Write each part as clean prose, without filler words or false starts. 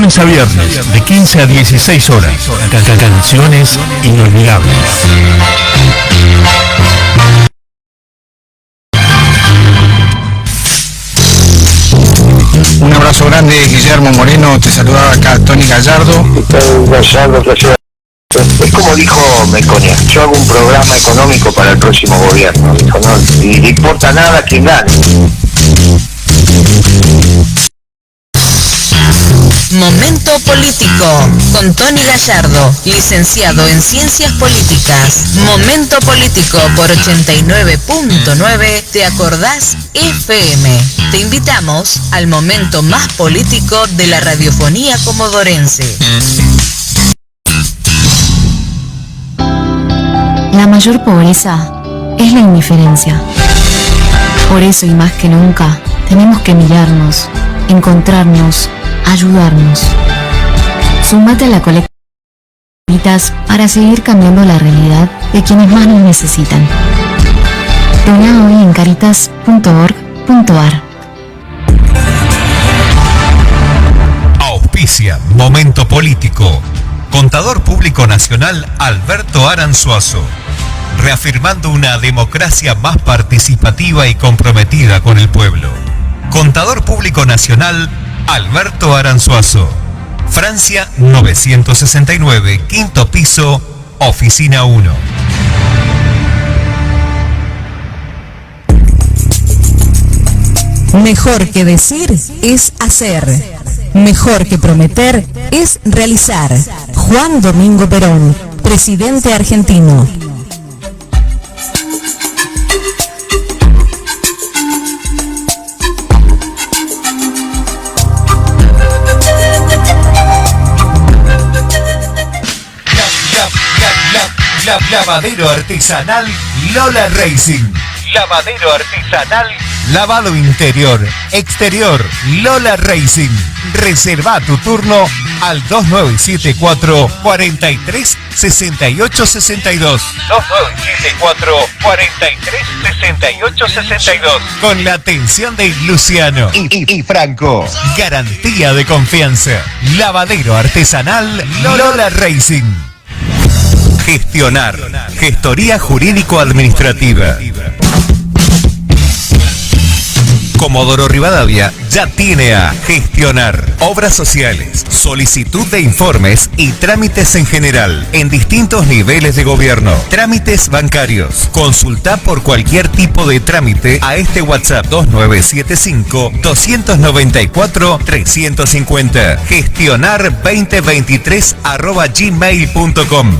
lunes a viernes, de 15 a 16 horas. Canciones inolvidables. Un abrazo grande, Guillermo Moreno, te saludaba acá Tony Gallardo. Es como dijo Meconia, yo hago un programa económico para el próximo gobierno, dijo, no le importa nada quien gane. Momento Político, con Tony Gallardo, licenciado en Ciencias Políticas. Momento Político por 89.9, ¿te acordás? FM. Te invitamos al momento más político de la radiofonía comodorense. La mayor pobreza es la indiferencia. Por eso y más que nunca, tenemos que mirarnos, encontrarnos, ayudarnos. Súmate a la colecta para seguir cambiando la realidad de quienes más nos necesitan. Dona hoy en caritas.org.ar. Auspicia Momento Político. Contador Público Nacional Alberto Aranzuazo. Reafirmando una democracia más participativa y comprometida con el pueblo. Contador Público Nacional Alberto Aranzuazo. Francia 969, quinto piso, oficina 1. Mejor que decir es hacer. Mejor que prometer es realizar. Juan Domingo Perón, presidente argentino. Lavadero artesanal Lola Racing. Lavadero artesanal, lavado interior, exterior, Lola Racing. Reserva tu turno al 2974 43 68 62. 2974 43 68 62. Con la atención de Luciano y Franco. Garantía de confianza. Lavadero artesanal Lola Racing. Gestionar. Gestoría jurídico-administrativa. Comodoro Rivadavia ya tiene a Gestionar. Obras sociales, solicitud de informes y trámites en general, en distintos niveles de gobierno. Trámites bancarios. Consulta por cualquier tipo de trámite a este WhatsApp 2975-294-350. Gestionar2023@gmail.com.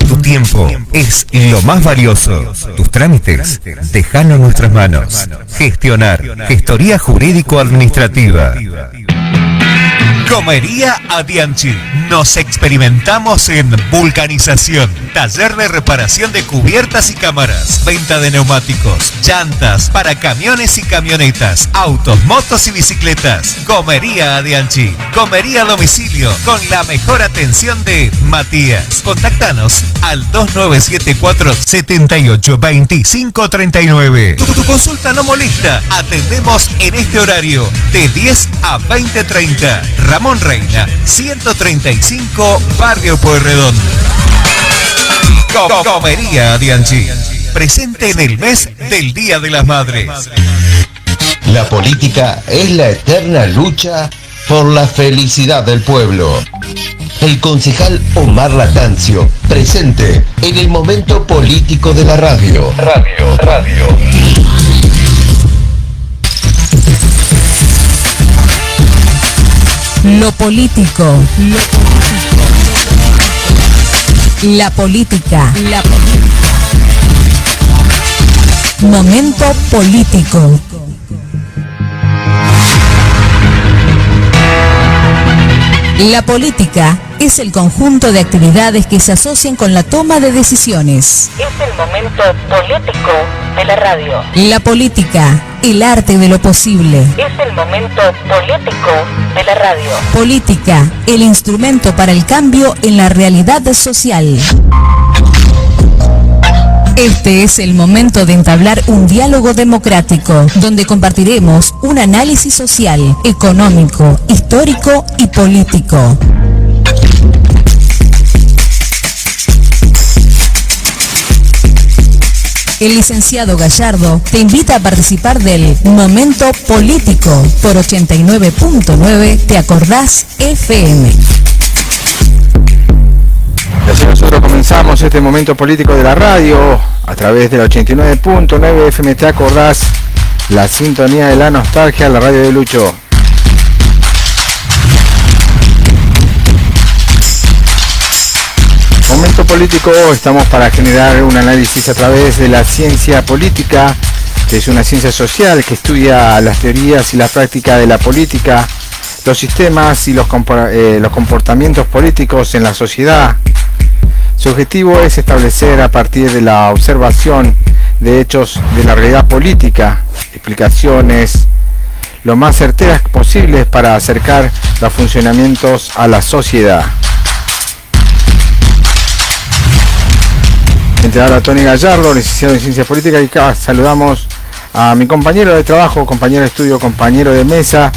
Tu tiempo es lo más valioso. Tus trámites, déjalo en nuestras manos. Gestionar. Gestoría jurídico-administrativa. Comería Adianchi. Nos experimentamos en vulcanización, taller de reparación de cubiertas y cámaras, venta de neumáticos, llantas para camiones y camionetas, autos, motos y bicicletas. Comería Adianchi. Comería a domicilio con la mejor atención de Matías. Contáctanos al 2974 78 25 39. Tu consulta no molesta. Atendemos en este horario de 10 a 20:30. Ramón Reina, 135, Barrio Pueyrredón. Comería Adianchi. Presente en el mes del Día de las Madres. La política es la eterna lucha por la felicidad del pueblo. El concejal Omar Latancio, presente en el momento político de la radio. Radio. Lo político. La política. Momento político. La política es el conjunto de actividades que se asocian con la toma de decisiones. Es el momento político de la radio. La política, el arte de lo posible. Es el momento político de la radio. Política, el instrumento para el cambio en la realidad social. Este es el momento de entablar un diálogo democrático, donde compartiremos un análisis social, económico, histórico y político. El licenciado Gallardo te invita a participar del Momento Político por 89.9 ¿Te acordás? FM. Y así nosotros comenzamos este momento político de la radio a través de la 89.9 FM. ¿Te acordás? La sintonía de la nostalgia, la radio de Lucho. Momento político, estamos para generar un análisis a través de la ciencia política, que es una ciencia social que estudia las teorías y la práctica de la política, los sistemas y los comportamientos políticos en la sociedad. Su objetivo es establecer a partir de la observación de hechos de la realidad política, explicaciones lo más certeras posibles para acercar los funcionamientos a la sociedad. Entre ahora Tony Gallardo, licenciado en Ciencias Políticas, y acá saludamos a mi compañero de trabajo, compañero de estudio, compañero de mesa,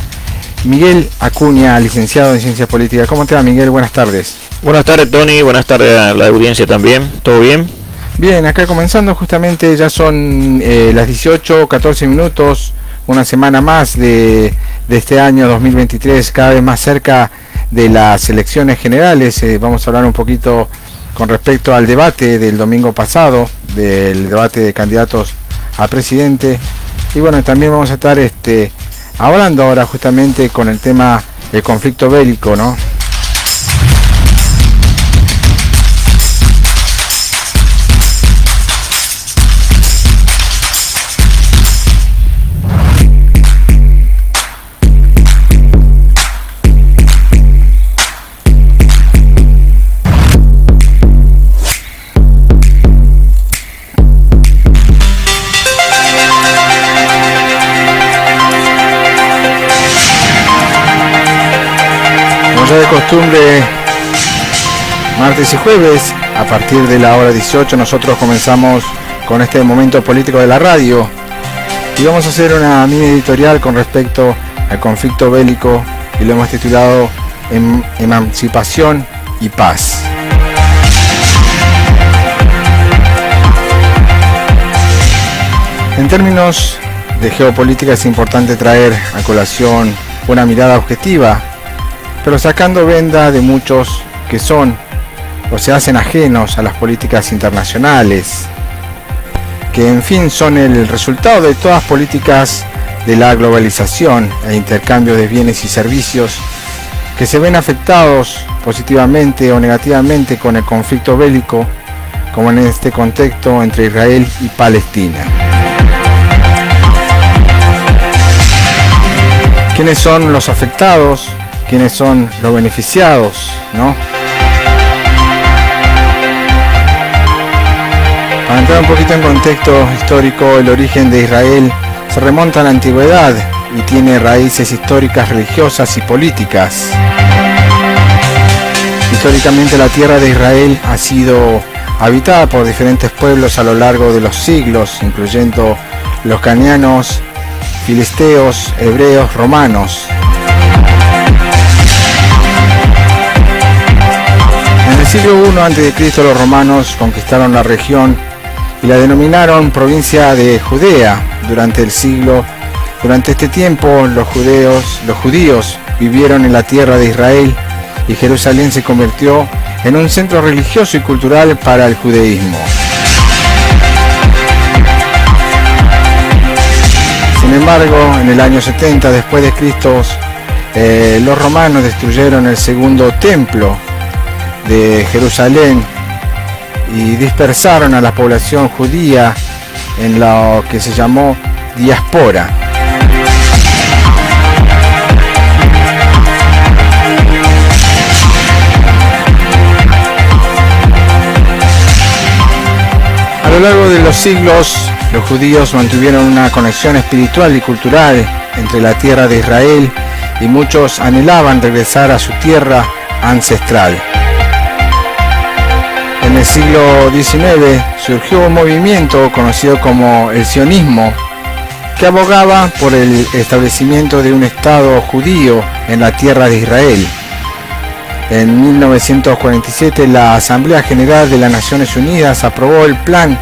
Miguel Acuña, licenciado en Ciencias Políticas. ¿Cómo te va, Miguel? Buenas tardes. Buenas tardes, Tony. Buenas tardes a la audiencia también. ¿Todo bien? Bien, acá comenzando justamente, ya son las 18:14 minutos, una semana más de este año 2023, cada vez más cerca de las elecciones generales. Vamos a hablar un poquito con respecto al debate del domingo pasado, del debate de candidatos a presidente. Y bueno, también vamos a estar hablando ahora justamente con el tema del conflicto bélico, ¿no? De costumbre, martes y jueves a partir de la hora 18 nosotros comenzamos con este momento político de la radio y vamos a hacer una mini editorial con respecto al conflicto bélico y lo hemos titulado Emancipación y Paz. En términos de geopolítica es importante traer a colación una mirada objetiva, pero sacando venda de muchos que son o se hacen ajenos a las políticas internacionales, que en fin son el resultado de todas políticas de la globalización e intercambio de bienes y servicios que se ven afectados positivamente o negativamente con el conflicto bélico, como en este contexto entre Israel y Palestina. ¿Quiénes son los afectados? ¿Quiénes son los beneficiados, no? Para entrar un poquito en contexto histórico, el origen de Israel se remonta a la antigüedad y tiene raíces históricas, religiosas y políticas. Históricamente la tierra de Israel ha sido habitada por diferentes pueblos a lo largo de los siglos, incluyendo los cananeos, filisteos, hebreos, romanos. En el siglo I a.C. los romanos conquistaron la región y la denominaron provincia de Judea. Durante este tiempo los judíos vivieron en la tierra de Israel y Jerusalén se convirtió en un centro religioso y cultural para el judaísmo. Sin embargo, en el año 70 después de Cristo, los romanos destruyeron el segundo templo de Jerusalén y dispersaron a la población judía en lo que se llamó diáspora. A lo largo de los siglos, los judíos mantuvieron una conexión espiritual y cultural entre la tierra de Israel y muchos anhelaban regresar a su tierra ancestral. En el siglo XIX surgió un movimiento conocido como el sionismo, que abogaba por el establecimiento de un Estado judío en la tierra de Israel. En 1947 la Asamblea General de las Naciones Unidas aprobó el Plan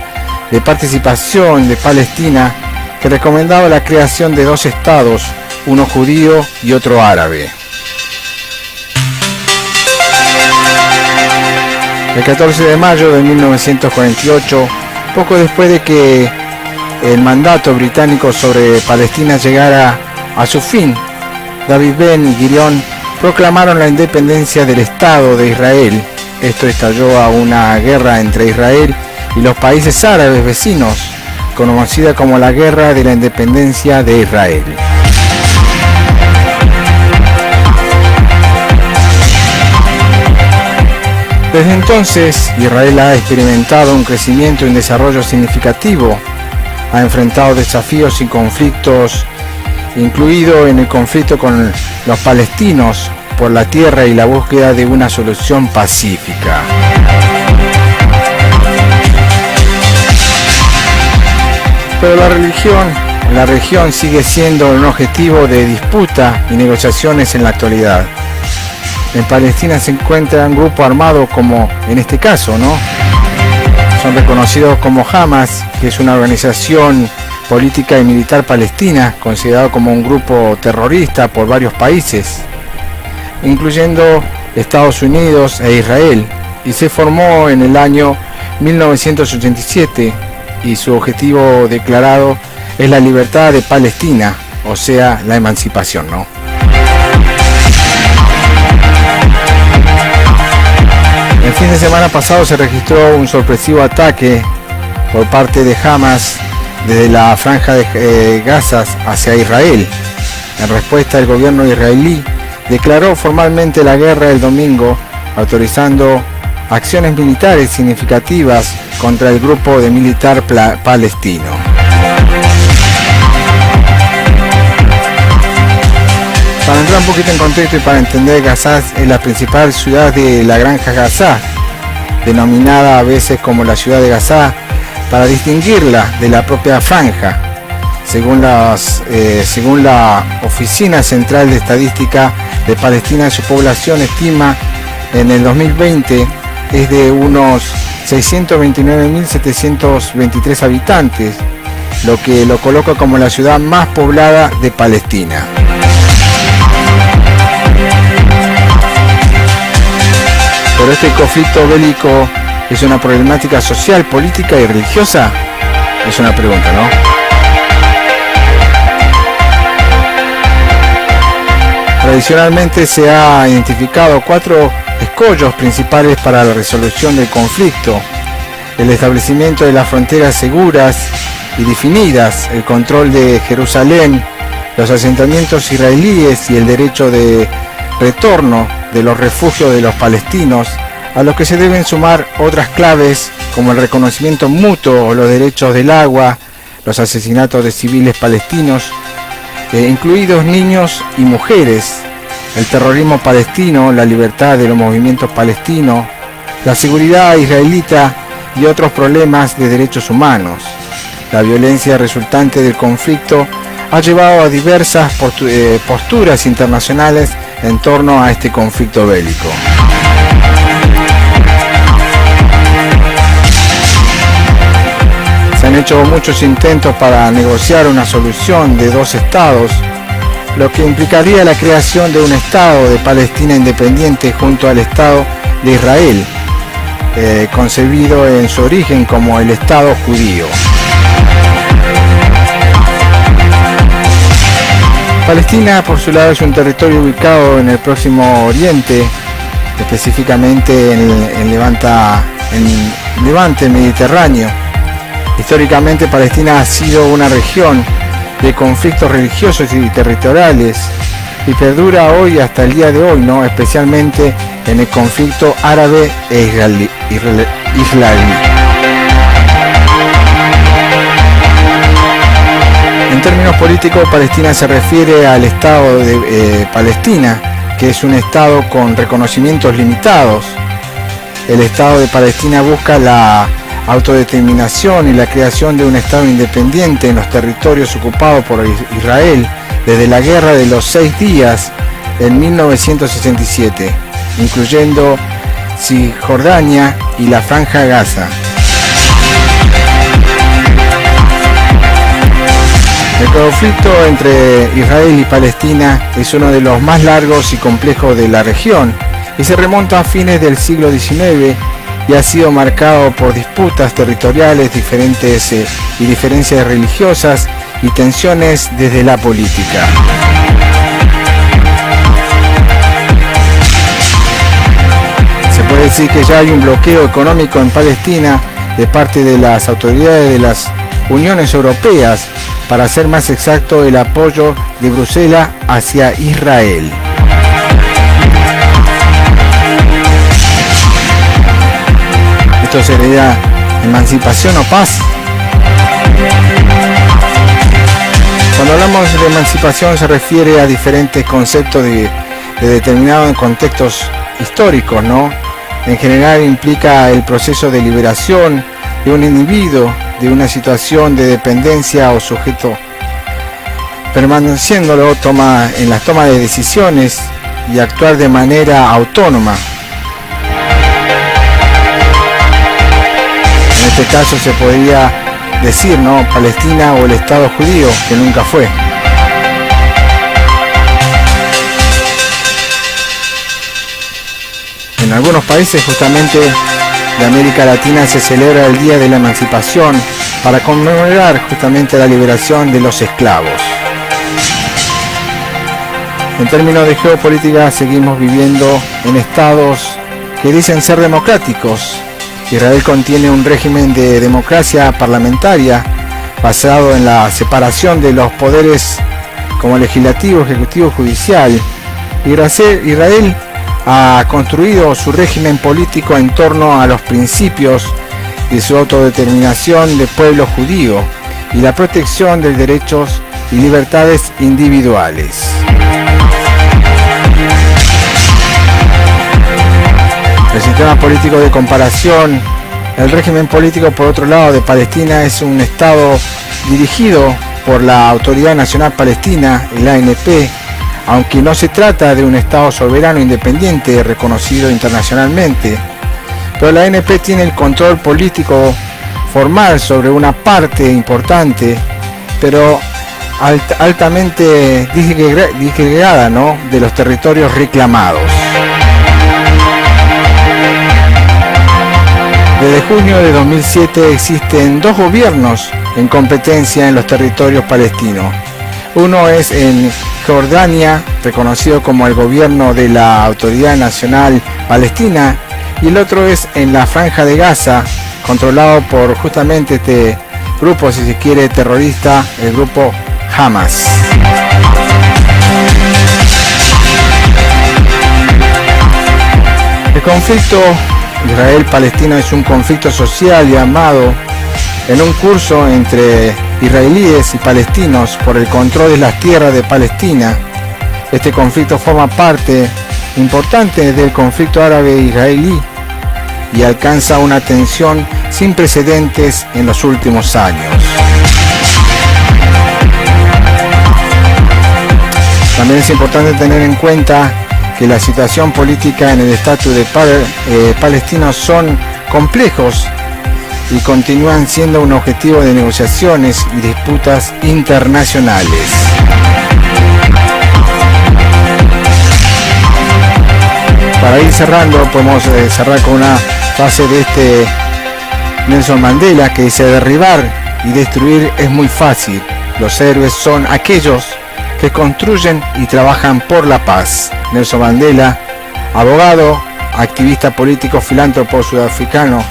de Participación de Palestina, que recomendaba la creación de dos estados, uno judío y otro árabe. El 14 de mayo de 1948, poco después de que el mandato británico sobre Palestina llegara a su fin, David Ben Gurion proclamaron la independencia del Estado de Israel. Esto estalló a una guerra entre Israel y los países árabes vecinos, conocida como la Guerra de la Independencia de Israel. Desde entonces, Israel ha experimentado un crecimiento y un desarrollo significativo. Ha enfrentado desafíos y conflictos, incluido en el conflicto con los palestinos por la tierra y la búsqueda de una solución pacífica. Pero la región sigue siendo un objetivo de disputa y negociaciones en la actualidad. En Palestina se encuentra un grupo armado como en este caso, ¿no? Son reconocidos como Hamas, que es una organización política y militar palestina, considerado como un grupo terrorista por varios países, incluyendo Estados Unidos e Israel, y se formó en el año 1987, y su objetivo declarado es la libertad de Palestina, o sea, la emancipación, ¿no? El fin de semana pasado se registró un sorpresivo ataque por parte de Hamas desde la franja de Gaza hacia Israel. En respuesta, el gobierno israelí declaró formalmente la guerra el domingo, autorizando acciones militares significativas contra el grupo de militar palestino. Para entrar un poquito en contexto y para entender, Gaza es la principal ciudad de la Granja Gaza, denominada a veces como la ciudad de Gaza, para distinguirla de la propia franja. Según la Oficina Central de Estadística de Palestina, su población estima en el 2020 es de unos 629.723 habitantes, lo que lo coloca como la ciudad más poblada de Palestina. Pero este conflicto bélico es una problemática social, política y religiosa. Es una pregunta, ¿no? Tradicionalmente se ha identificado 4 escollos principales para la resolución del conflicto: el establecimiento de las fronteras seguras y definidas, el control de Jerusalén, los asentamientos israelíes y el derecho de retorno de los refugios de los palestinos, a los que se deben sumar otras claves como el reconocimiento mutuo, los derechos del agua, los asesinatos de civiles palestinos, incluidos niños y mujeres, el terrorismo palestino, la libertad de los movimientos palestinos, la seguridad israelita y otros problemas de derechos humanos. La violencia resultante del conflicto ha llevado a diversas posturas internacionales en torno a este conflicto bélico. Se han hecho muchos intentos para negociar una solución de 2 estados, lo que implicaría la creación de un Estado de Palestina independiente junto al Estado de Israel, concebido en su origen como el Estado judío. Palestina, por su lado, es un territorio ubicado en el Próximo Oriente, específicamente en Levante Mediterráneo. Históricamente, Palestina ha sido una región de conflictos religiosos y territoriales y perdura hoy hasta el día de hoy, ¿no? Especialmente en el conflicto árabe e israelí. En términos políticos, Palestina se refiere al Estado de Palestina, que es un Estado con reconocimientos limitados. el Estado de Palestina busca la autodeterminación y la creación de un Estado independiente en los territorios ocupados por Israel desde la Guerra de los 6 días en 1967, incluyendo Cisjordania y la Franja de Gaza. El conflicto entre Israel y Palestina es uno de los más largos y complejos de la región y se remonta a fines del siglo XIX y ha sido marcado por disputas territoriales diferentes y diferencias religiosas y tensiones desde la política. Se puede decir que ya hay un bloqueo económico en Palestina de parte de las autoridades de las Uniones Europeas, para ser más exacto, el apoyo de Bruselas hacia Israel. Esto sería emancipación o paz. Cuando hablamos de emancipación se refiere a diferentes conceptos de determinados contextos históricos, ¿no? En general implica el proceso de liberación de un individuo de una situación de dependencia o sujeto, permaneciéndolo en las tomas de decisiones y actuar de manera autónoma. En este caso se podría decir, ¿no?, Palestina o el Estado judío, que nunca fue. En algunos países justamente de América Latina se celebra el Día de la Emancipación para conmemorar justamente la liberación de los esclavos. En términos de geopolítica seguimos viviendo en estados que dicen ser democráticos. Israel contiene un régimen de democracia parlamentaria basado en la separación de los poderes como legislativo, ejecutivo, judicial. Israel ha construido su régimen político en torno a los principios de su autodeterminación de pueblo judío y la protección de derechos y libertades individuales. El sistema político de comparación, el régimen político por otro lado de Palestina es un estado dirigido por la Autoridad Nacional Palestina, el ANP, aunque no se trata de un Estado soberano independiente reconocido internacionalmente, pero la ANP tiene el control político formal sobre una parte importante, pero altamente disgregada, ¿no?, de los territorios reclamados. Desde junio de 2007 existen 2 gobiernos en competencia en los territorios palestinos. Uno es en Jordania, reconocido como el gobierno de la Autoridad Nacional Palestina, y el otro es en la Franja de Gaza, controlado por justamente este grupo, si se quiere, terrorista, el grupo Hamas. El conflicto Israel-Palestina es un conflicto social llamado en un curso entre israelíes y palestinos por el control de las tierras de Palestina. Este conflicto forma parte importante del conflicto árabe-israelí y alcanza una tensión sin precedentes en los últimos años. También es importante tener en cuenta que la situación política en el estatus de palestinos son complejos y continúan siendo un objetivo de negociaciones y disputas internacionales. Para ir cerrando, podemos cerrar con una frase de Nelson Mandela que dice: derribar y destruir es muy fácil, los héroes son aquellos que construyen y trabajan por la paz. Nelson Mandela, abogado, activista político, filántropo sudafricano,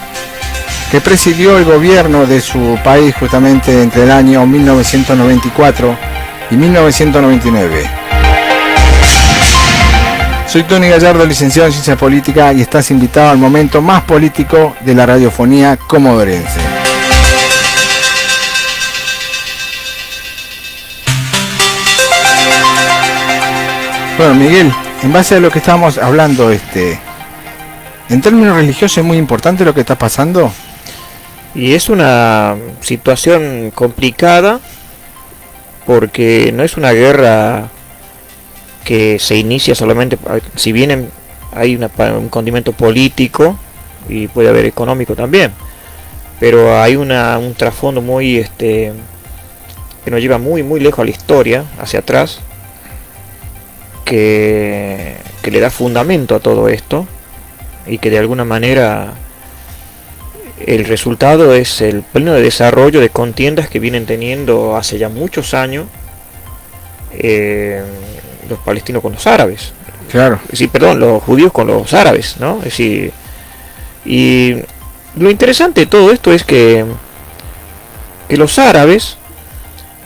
que presidió el gobierno de su país justamente entre el año 1994 y 1999. Soy Tony Gallardo, licenciado en Ciencia Política, y estás invitado al momento más político de la radiofonía comodorense. Bueno, Miguel, en base a lo que estábamos hablando En términos religiosos es muy importante lo que está pasando. Y es una situación complicada porque no es una guerra que se inicia solamente, si bien hay un condimento político y puede haber económico también, pero hay un trasfondo muy que nos lleva muy lejos a la historia, hacia atrás, que le da fundamento a todo esto y que de alguna manera el resultado es el pleno de desarrollo de contiendas que vienen teniendo hace ya muchos años los palestinos con los árabes. Claro. Sí, perdón, los judíos con los árabes, ¿no? Es decir, y lo interesante de todo esto es que los árabes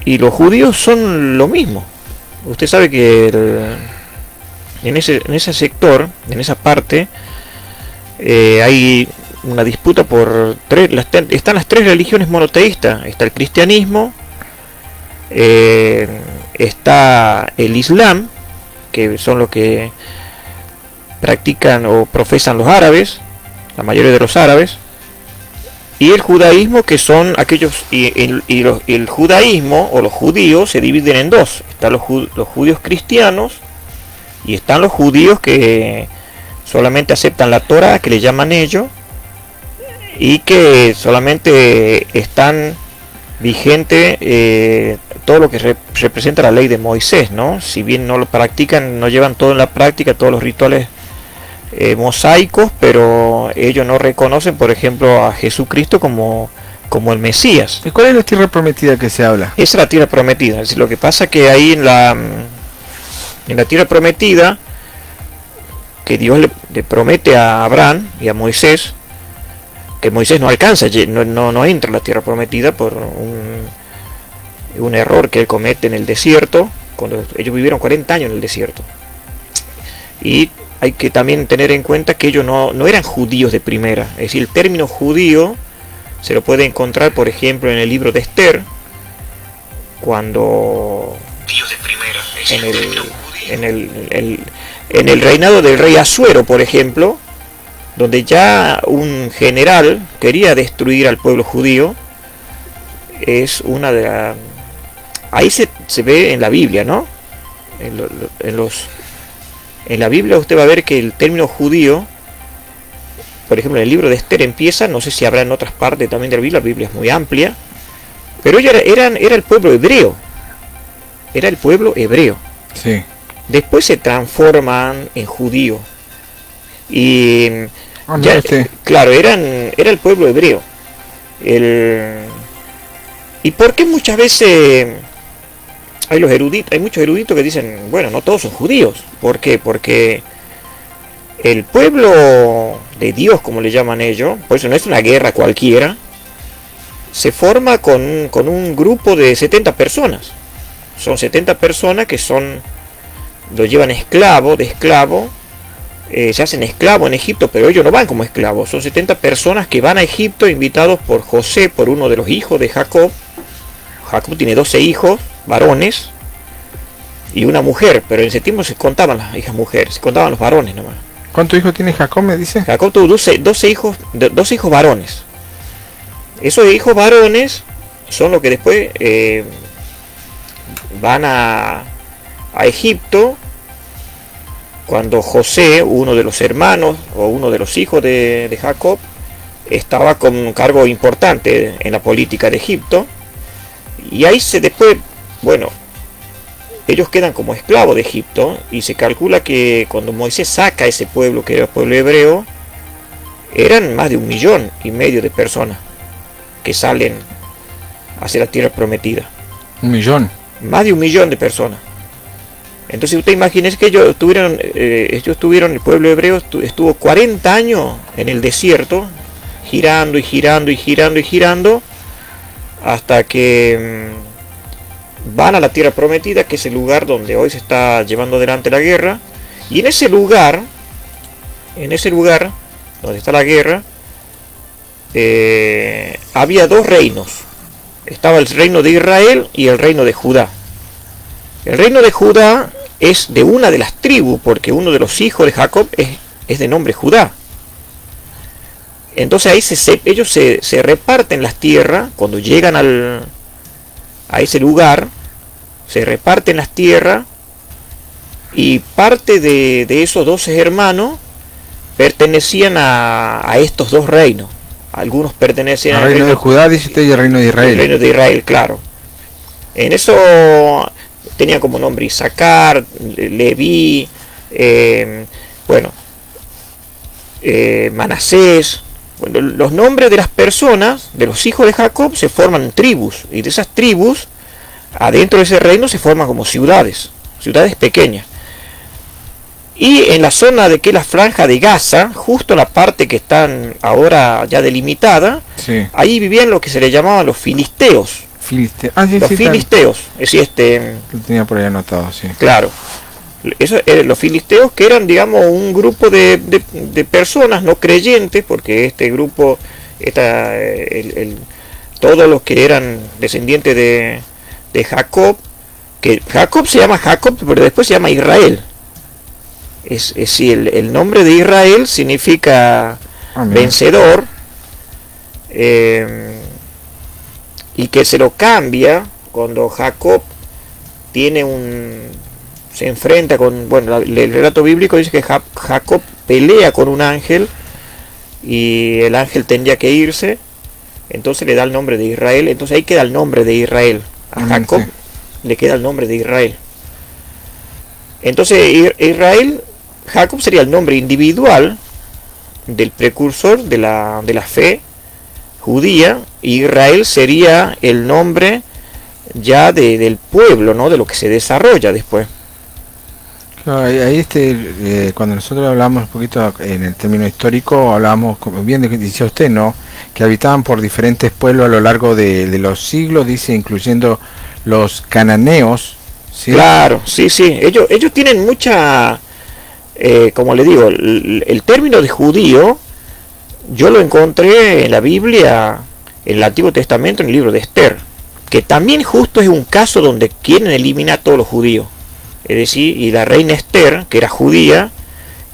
y los judíos son lo mismo. Usted sabe que en ese sector, en esa parte, hay una disputa por están las tres religiones monoteístas. Está el cristianismo, está el islam, que son los que practican o profesan los árabes, la mayoría de los árabes, y el judaísmo, que son aquellos, y el judaísmo o los judíos se dividen en dos. Están los judíos cristianos y están los judíos que solamente aceptan la Torá, que le llaman ellos, y que solamente están vigente todo lo que representa la ley de Moisés, ¿no? Si bien no lo practican, no llevan todo en la práctica, todos los rituales mosaicos, pero ellos no reconocen, por ejemplo, a Jesucristo como el Mesías. ¿Y cuál es la tierra prometida que se habla? Esa es la tierra prometida. Es decir, lo que pasa que ahí en la tierra prometida, que Dios le promete a Abraham y a Moisés, que Moisés no alcanza, no entra en la tierra prometida por un error que él comete en el desierto, cuando ellos vivieron 40 años en el desierto. Y hay que también tener en cuenta que ellos no eran judíos de primera. Es decir, el término judío se lo puede encontrar, por ejemplo, en el libro de Esther, cuando en el reinado del rey Asuero, por ejemplo, donde ya un general quería destruir al pueblo judío, es una de las... Ahí se ve en la Biblia, ¿no? En la Biblia usted va a ver que el término judío, por ejemplo, en el libro de Esther empieza, no sé si habrá en otras partes también de la Biblia es muy amplia, pero ellos era el pueblo hebreo. Era el pueblo hebreo. Sí. Después se transforman en judío. Y claro, era el pueblo hebreo. ¿Y por qué muchas veces hay muchos eruditos que dicen, bueno, no todos son judíos? ¿Por qué? Porque el pueblo de Dios, como le llaman ellos, por eso no es una guerra cualquiera, se forma con un grupo de 70 personas. Son 70 personas que lo llevan de esclavo, se hacen esclavos en Egipto, pero ellos no van como esclavos. Son 70 personas que van a Egipto invitados por José, por uno de los hijos de Jacob. Jacob tiene 12 hijos varones y una mujer, pero en ese tiempo se contaban las hijas mujeres, se contaban los varones nomás. ¿Cuántos hijos tiene Jacob, me dice? Jacob tuvo 12 hijos varones. Esos hijos varones son los que después van a Egipto, cuando José, uno de los hermanos o uno de los hijos de Jacob, estaba con un cargo importante en la política de Egipto. Y ahí después, ellos quedan como esclavos de Egipto, y se calcula que cuando Moisés saca ese pueblo, que era el pueblo hebreo, eran más de 1,5 millones de personas que salen hacia la tierra prometida. 1 millón. Más de 1 millón de personas. Entonces usted imagínese que ellos estuvieron, el pueblo hebreo estuvo 40 años en el desierto, girando y girando y girando y girando, hasta que van a la tierra prometida, que es el lugar donde hoy se está llevando adelante la guerra. Y en ese lugar donde está la guerra, había dos reinos. Estaba el reino de Israel y el reino de Judá. El reino de Judá es de una de las tribus, porque uno de los hijos de Jacob es de nombre Judá. Entonces ahí ellos se reparten las tierras, cuando llegan a ese lugar, se reparten las tierras, y parte de esos 12 hermanos pertenecían a estos dos reinos. Algunos pertenecían al reino de Judá, dice usted, y al reino de Israel. El reino de Israel, claro. En eso tenía como nombre Isaacar, Leví, Manasés. Bueno, los nombres de las personas, de los hijos de Jacob, se forman tribus, y de esas tribus, adentro de ese reino, se forman como ciudades pequeñas. Y en la zona de que es la franja de Gaza, justo la parte que están ahora ya delimitada, sí, ahí vivían lo que se le llamaban los filisteos. Los filisteos, es decir, lo tenía por ahí anotado, sí. Claro. Los filisteos, que eran, digamos, un grupo de personas no creyentes, porque este grupo, todos los que eran descendientes de Jacob, que Jacob se llama Jacob, pero después se llama Israel. Es decir, el nombre de Israel significa vencedor, y que se lo cambia cuando Jacob se enfrenta con, bueno, el relato bíblico dice que Jacob pelea con un ángel y el ángel tendría que irse, entonces le da el nombre de Israel, entonces ahí queda el nombre de Israel, a Jacob le queda el nombre de Israel. Entonces Jacob sería el nombre individual del precursor de la fe judía, y Israel sería el nombre ya del pueblo, ¿no? De lo que se desarrolla después. Claro, ahí cuando nosotros hablamos un poquito en el término histórico, hablamos, como bien decía usted, ¿no? Que habitaban por diferentes pueblos a lo largo de los siglos, dice, incluyendo los cananeos, ¿sí? Claro, sí, ellos tienen mucha, como le digo, el término de judío, yo lo encontré en la Biblia, en el Antiguo Testamento, en el libro de Esther, que también justo es un caso donde quieren eliminar a todos los judíos. Es decir, y la reina Esther, que era judía,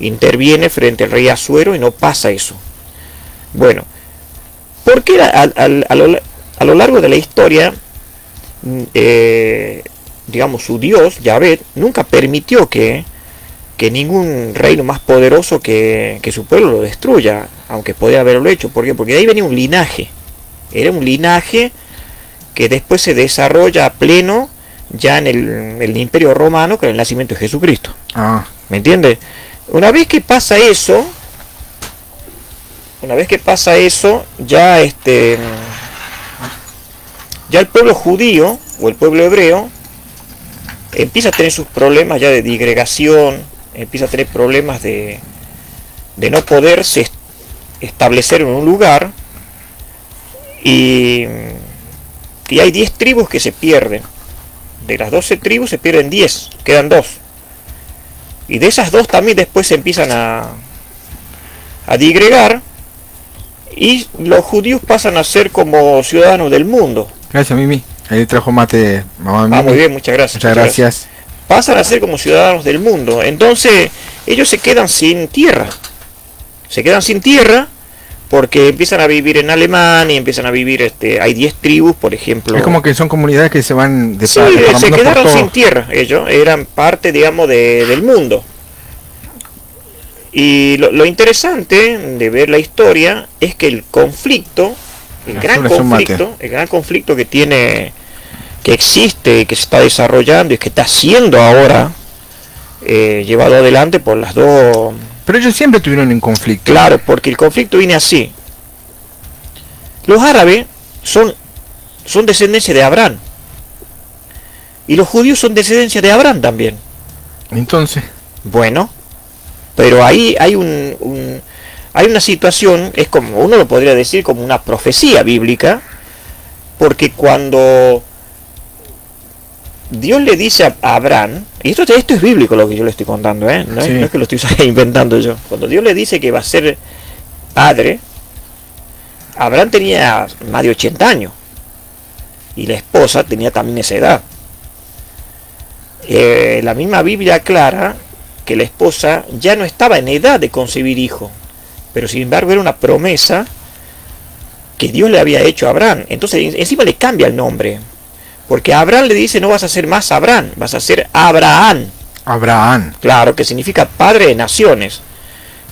interviene frente al rey Asuero y no pasa eso. Bueno, porque a lo largo de la historia, digamos, su Dios, Yahvé, nunca permitió que ningún reino más poderoso que su pueblo lo destruya, aunque podía haberlo hecho. ¿Por qué? Porque de ahí venía un linaje. Era un linaje que después se desarrolla a pleno ya en el Imperio Romano con el nacimiento de Jesucristo. ¿Me entiendes? Una vez que pasa eso, ya ya el pueblo judío o el pueblo hebreo empieza a tener sus problemas ya de digregación, empieza a tener problemas de no poderse establecer en un lugar, y hay 10 tribus que se pierden. De las 12 tribus se pierden 10, quedan 2. Y de esas 2 también después se empiezan a digregar, y los judíos pasan a ser como ciudadanos del mundo. Gracias, Mimi. Ahí trajo mate, mamá Mimi. Muy bien, muchas gracias. Muchas gracias. Pasan a ser como ciudadanos del mundo. Entonces, ellos se quedan sin tierra. Porque empiezan a vivir en Alemania, empiezan a vivir, hay 10 tribus, por ejemplo. Es como que son comunidades que se van de se quedaron sin tierra. Ellos eran parte, digamos, del mundo. Y lo interesante de ver la historia es que el conflicto, el gran conflicto que existe, que se está desarrollando y que está siendo ahora llevado adelante por las dos. Pero ellos siempre tuvieron un conflicto. Claro, porque el conflicto viene así. Los árabes son descendencia de Abraham, y los judíos son descendencia de Abraham también. Entonces, bueno, pero ahí hay una situación, es como, uno lo podría decir como una profecía bíblica, porque cuando Dios le dice a Abraham, y esto es bíblico lo que yo le estoy contando, no es que lo estoy inventando yo. Cuando Dios le dice que va a ser padre, Abraham tenía más de 80 años, y la esposa tenía también esa edad. La misma Biblia aclara que la esposa ya no estaba en edad de concebir hijo, pero sin embargo era una promesa que Dios le había hecho a Abraham. Entonces encima le cambia el nombre, porque a Abraham le dice no vas a ser más Abraham, vas a ser Abraham. Abraham. Claro, que significa padre de naciones.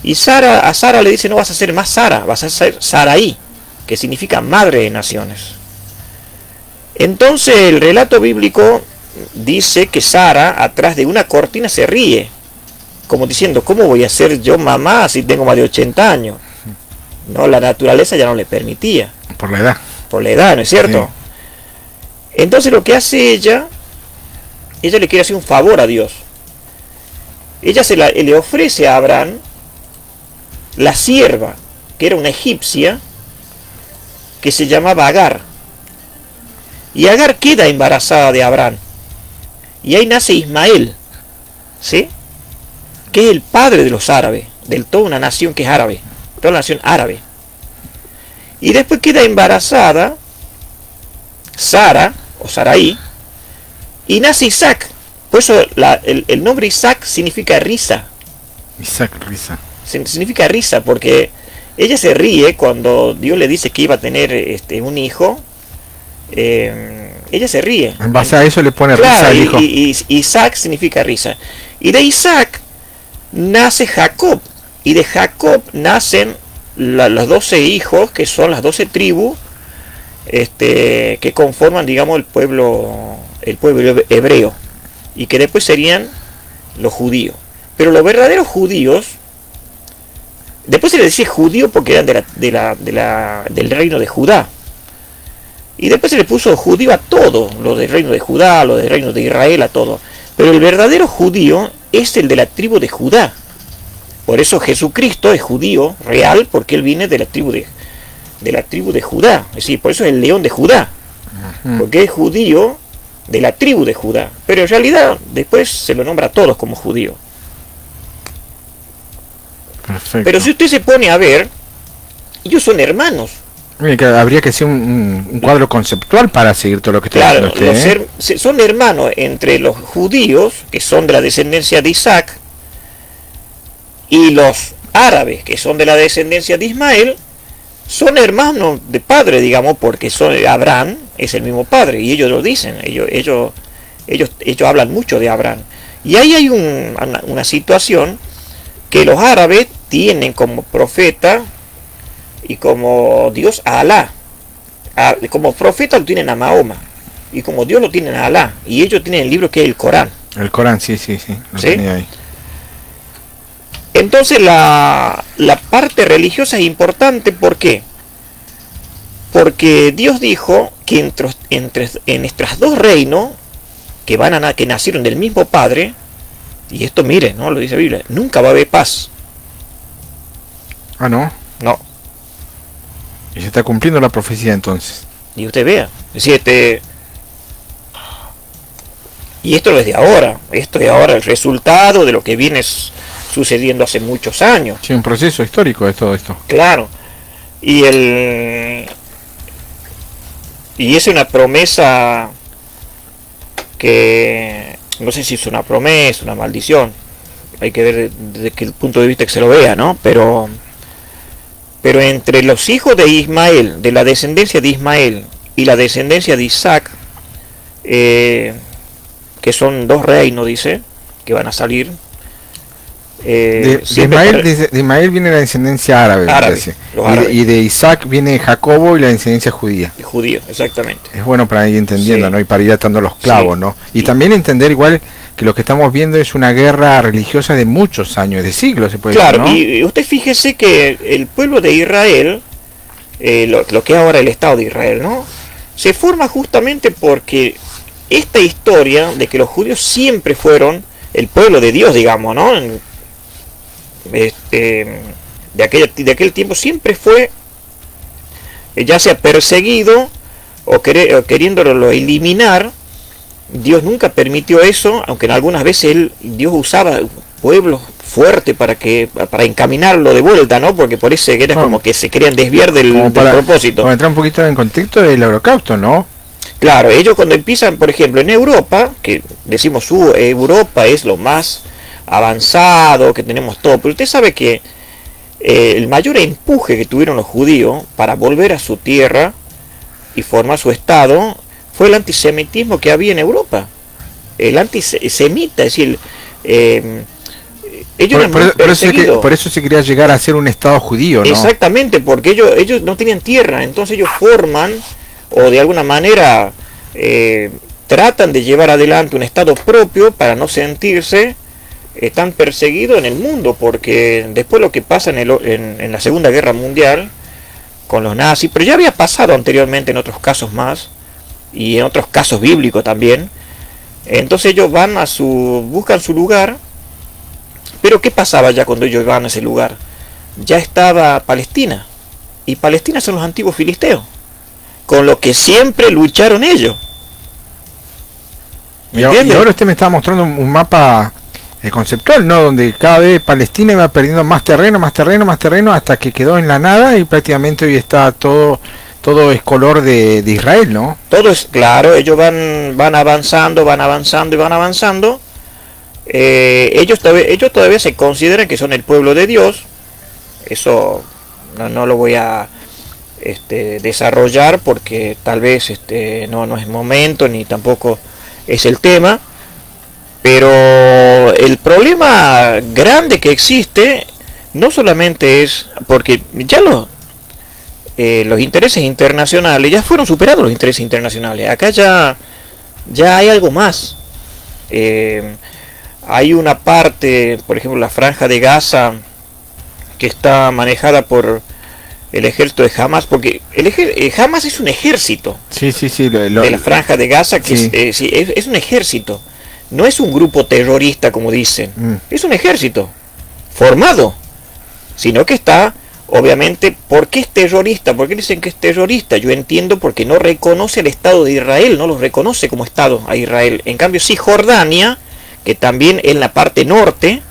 Y a Sara le dice no vas a ser más Sara, vas a ser Sarai, que significa madre de naciones. Entonces el relato bíblico dice que Sara atrás de una cortina se ríe, como diciendo, ¿cómo voy a ser yo mamá si tengo más de 80 años? No, la naturaleza ya no le permitía. Por la edad. Por la edad, ¿no es cierto? Sí. Entonces lo que hace ella le quiere hacer un favor a Dios. Ella le ofrece a Abraham la sierva, que era una egipcia, que se llamaba Agar. Y Agar queda embarazada de Abraham. Y ahí nace Ismael, ¿sí? Que es el padre de los árabes, de toda una nación que es árabe, toda la nación árabe. Y después queda embarazada Sara, o Sarai, y nace Isaac. Por eso el nombre Isaac significa risa. Isaac, risa. Significa risa, porque ella se ríe cuando Dios le dice que iba a tener un hijo. Ella se ríe. En base a eso le pone claro, risa al hijo. Y Isaac significa risa. Y de Isaac nace Jacob. Y de Jacob nacen los 12 hijos, que son las 12 tribus que conforman, digamos, el pueblo hebreo. Y que después serían los judíos. Pero los verdaderos judíos, después se les decía judío porque eran del reino de Judá. Y después se le puso judío a todo, lo del reino de Judá, lo del reino de Israel, a todo. Pero el verdadero judío es el de la tribu de Judá. Por eso Jesucristo es judío real, porque él viene de la tribu de Judá. Es decir, por eso es el león de Judá. Porque es judío de la tribu de Judá. Pero en realidad después se lo nombra a todos como judío. Perfecto. Pero si usted se pone a ver, ellos son hermanos. Habría que hacer un cuadro conceptual para seguir todo lo que está diciendo usted. Son hermanos entre los judíos, que son de la descendencia de Isaac, y los árabes, que son de la descendencia de Ismael. Son hermanos de padre, digamos, porque Abraham es el mismo padre, y ellos lo dicen, ellos hablan mucho de Abraham. Y ahí hay una situación que los árabes tienen como profeta y como Dios a Alá. Como profeta lo tienen a Mahoma, y como Dios lo tienen a Alá, y ellos tienen el libro que es el Corán. El Corán, sí, lo tenía ahí. Entonces la parte religiosa es importante. ¿Por qué? Porque Dios dijo que en estos dos reinos que nacieron del mismo Padre, y esto mire, ¿no? Lo dice la Biblia, nunca va a haber paz. Ah, ¿no? No. Y se está cumpliendo la profecía entonces. Y usted vea, es decir, y esto es de ahora, el resultado de lo que viene sucediendo hace muchos años. Sí, un proceso histórico de todo esto. Claro. Y es una promesa que no sé si es una promesa, una maldición. Hay que ver desde qué punto de vista que se lo vea, ¿no? Pero entre los hijos de Ismael, de la descendencia de Ismael y la descendencia de Isaac, que son dos reinos, dice, que van a salir. De Ismael viene la descendencia árabe y de Isaac viene Jacobo y la descendencia judía. Judío, exactamente. Es bueno para ir entendiendo, sí, ¿no? Y para ir atando los clavos, sí, ¿no? Y también entender igual que lo que estamos viendo es una guerra religiosa de muchos años, de siglos, se puede decir, ¿no? Y usted fíjese que el pueblo de Israel, lo que es ahora el Estado de Israel, ¿no? Se forma justamente porque esta historia de que los judíos siempre fueron el pueblo de Dios, digamos, ¿no? De aquel tiempo siempre fue, ya sea perseguido o queriéndolo eliminar. Dios nunca permitió eso, aunque en algunas veces Dios usaba pueblos fuertes para encaminarlo de vuelta, ¿no? Porque por eso era como que se querían desviar del propósito. Para entrar un poquito en contexto del holocausto, ¿no? Claro, ellos cuando empiezan, por ejemplo, en Europa, que decimos Europa es lo más avanzado, que tenemos todo, pero usted sabe que el mayor empuje que tuvieron los judíos para volver a su tierra y formar su estado fue el antisemitismo que había en Europa. El antisemita, es decir, ellos eran muy perseguidos. Por eso se quería llegar a ser un estado judío, ¿no? Exactamente, porque ellos no tenían tierra, entonces ellos forman, o de alguna manera tratan de llevar adelante un estado propio para no sentirse tan perseguidos en el mundo, porque después lo que pasa en la Segunda Guerra Mundial con los nazis, pero ya había pasado anteriormente en otros casos más, y en otros casos bíblicos también. Entonces ellos buscan su lugar. Pero ¿qué pasaba ya cuando ellos van a ese lugar? Ya estaba Palestina, y Palestina son los antiguos filisteos, con lo que siempre lucharon ellos. Y ahora usted me está mostrando un mapa conceptual, ¿no? Donde cada vez Palestina iba perdiendo más terreno, hasta que quedó en la nada, y prácticamente hoy está todo es color de Israel, ¿no? Todo es claro, ellos van avanzando. Ellos todavía se consideran que son el pueblo de Dios. Eso no lo voy a desarrollar, porque tal vez no es momento, ni tampoco es el tema. Pero el problema grande que existe no solamente es porque ya los intereses internacionales ya fueron superados, los intereses internacionales. Acá ya hay algo más. Hay una parte, por ejemplo, la franja de Gaza, que está manejada por el ejército de Hamas, porque Hamas es un ejército. Sí. De la franja de Gaza, que sí. Es un ejército. No es un grupo terrorista, como dicen. Es un ejército formado, sino que está, obviamente, ¿por qué es terrorista? ¿Por qué dicen que es terrorista? Yo entiendo, porque no reconoce al Estado de Israel, no los reconoce como Estado a Israel. En cambio, sí Jordania, que también en la parte norte,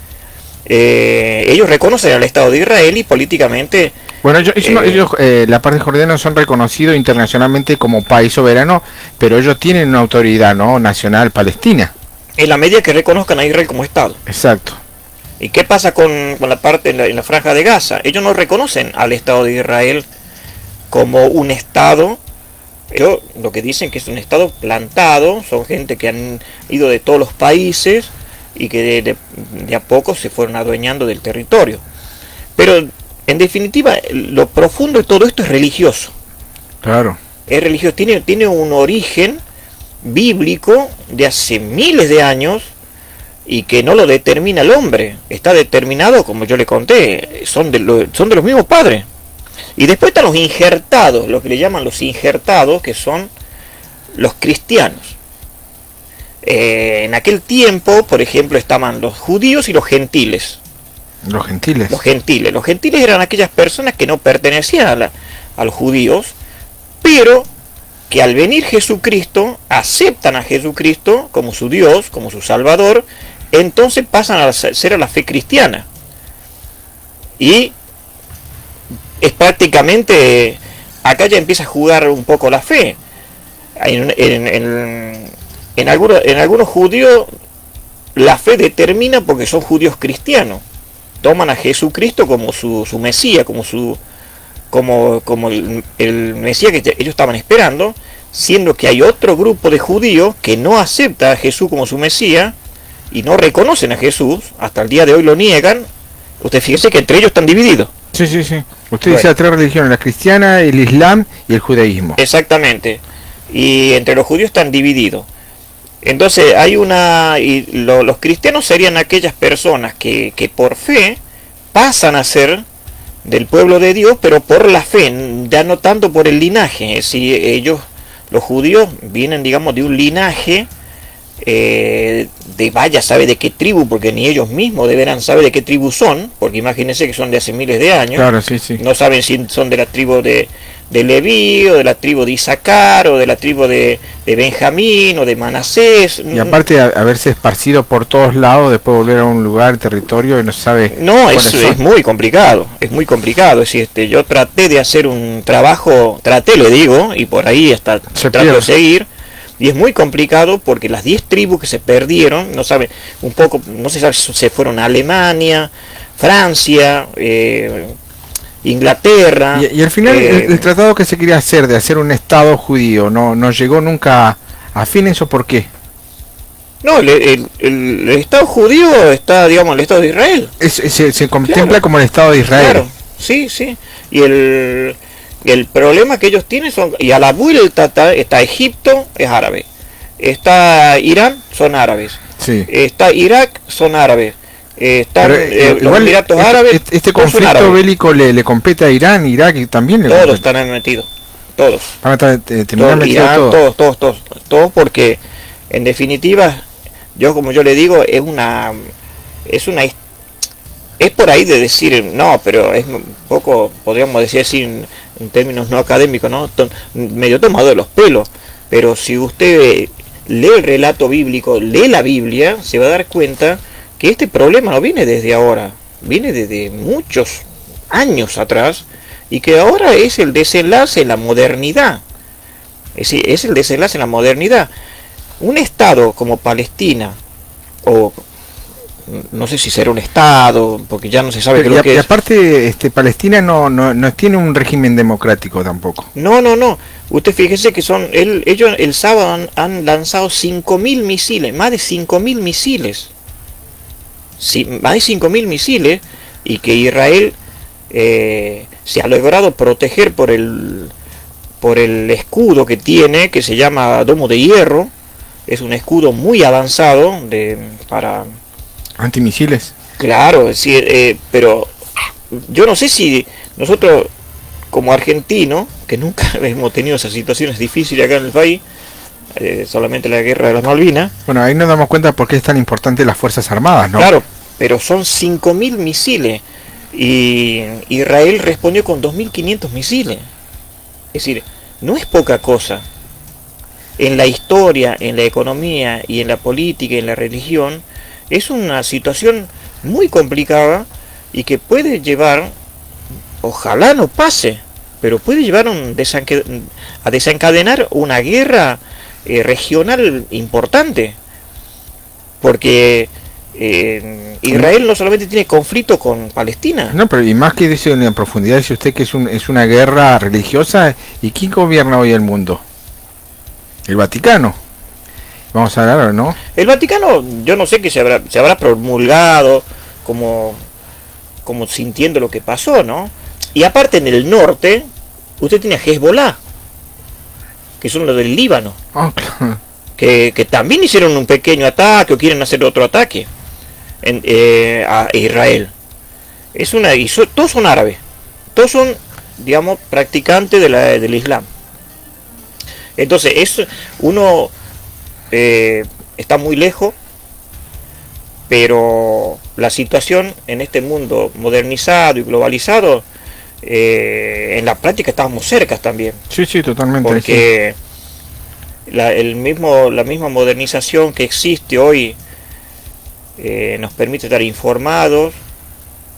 ellos reconocen al Estado de Israel, y políticamente... Bueno, ellos la parte de Jordania son reconocidos internacionalmente como país soberano, pero ellos tienen una autoridad, ¿no?, nacional palestina. En la medida que reconozcan a Israel como Estado. Exacto. ¿Y qué pasa con la parte en la franja de Gaza? Ellos no reconocen al Estado de Israel como un Estado. Ellos lo que dicen que es un Estado plantado, son gente que han ido de todos los países y que de a poco se fueron adueñando del territorio. Pero en definitiva, lo profundo de todo esto es religioso. Claro. Es religioso, tiene un origen bíblico de hace miles de años, y que no lo determina el hombre, está determinado, como yo le conté, son de los mismos padres. Y después están los injertados, lo que le llaman los injertados, que son los cristianos. En aquel tiempo, por ejemplo, estaban los judíos y los gentiles. Los gentiles eran aquellas personas que no pertenecían a los judíos, pero que al venir Jesucristo aceptan a Jesucristo como su Dios, como su Salvador. Entonces pasan a ser a la fe cristiana, y es prácticamente, acá ya empieza a jugar un poco la fe. En algunos judíos la fe determina, porque son judíos cristianos, toman a Jesucristo como su Mesías, como el Mesías que ellos estaban esperando, siendo que hay otro grupo de judíos que no acepta a Jesús como su Mesías y no reconocen a Jesús, hasta el día de hoy lo niegan. Usted fíjese que entre ellos están divididos. Sí. Usted dice las tres religiones, la cristiana, el islam y el judaísmo. Exactamente. Y entre los judíos están divididos. Entonces los cristianos serían aquellas personas que por fe pasan a ser del pueblo de Dios, pero por la fe, ya no tanto por el linaje. Si los judíos vienen, digamos, de un linaje de vaya sabe de qué tribu, porque ni ellos mismos deberán saber de qué tribu son, porque imagínense que son de hace miles de años. Claro, sí. No saben si son de la tribu de Leví, o de la tribu de Isaacar, o de la tribu de Benjamín, o de Manasés. Y aparte de haberse esparcido por todos lados, después volver a un lugar, territorio, y no se sabe. No, es muy complicado, es muy complicado. Es decir, yo traté de hacer un trabajo, le digo, y por ahí hasta trato de seguir. Y es muy complicado, porque las 10 tribus que se perdieron, no se sabe si se fueron a Alemania, Francia, Inglaterra. Y al final el tratado que se quería hacer de hacer un Estado judío no llegó nunca a fin. ¿Eso por qué? No, el Estado judío está, digamos, el Estado de Israel. Se contempla como el Estado de Israel. Claro, sí, sí. Y el problema que ellos tienen son, y a la vuelta está Egipto, es árabe. Está Irán, son árabes. Sí. Está Irak, son árabes. Están los Emiratos Árabes. Este conflicto bélico le compete a Irán, Irak y también le todos compete. están metidos. Todos. Van a terminar metidos Irán, todos. todos, porque en definitiva, como yo le digo, es por ahí de decir, no, pero es un poco, podríamos decir así en términos no académicos, ¿no? Medio tomado de los pelos. Pero si usted lee el relato bíblico, lee la Biblia, se va a dar cuenta que este problema no viene desde ahora, viene desde muchos años atrás, y que ahora es el desenlace en la modernidad. Es el desenlace en la modernidad. Un estado como Palestina, o no sé si será un estado, porque ya no se sabe qué es lo que es. Y aparte, Palestina no tiene un régimen democrático tampoco. No. Usted fíjese que ellos el sábado han lanzado 5.000 misiles, más de 5.000 misiles. Sí, más de 5.000 misiles, y que Israel se ha logrado proteger por el escudo que tiene, que se llama Domo de Hierro. Es un escudo muy avanzado para antimisiles. Claro, sí, pero yo no sé si nosotros como argentinos, que nunca hemos tenido esas situaciones difíciles acá en el país, solamente la guerra de las Malvinas. Bueno, ahí nos damos cuenta por qué es tan importante las Fuerzas Armadas, ¿no? Claro, pero son 5.000 misiles y Israel respondió con 2.500 misiles. Es decir, no es poca cosa. En la historia, en la economía y en la política y en la religión, es una situación muy complicada y que puede llevar, ojalá no pase, pero puede llevar a desencadenar una guerra regional importante, porque Israel no solamente tiene conflicto con Palestina. No, pero y más que dice en profundidad, dice usted que es una guerra religiosa. ¿Y quién gobierna hoy el mundo? El Vaticano. Vamos a hablar, ¿no? El Vaticano, yo no sé que se habrá promulgado como sintiendo lo que pasó, ¿no? Y aparte en el norte, usted tiene a Hezbollah, que son los del Líbano, claro. que también hicieron un pequeño ataque o quieren hacer otro ataque a Israel. Todos son árabes, todos son, digamos, practicantes del Islam. Entonces, uno está muy lejos, pero la situación en este mundo modernizado y globalizado, en la práctica estamos cerca también. Sí, totalmente. Porque sí. La misma modernización que existe hoy nos permite estar informados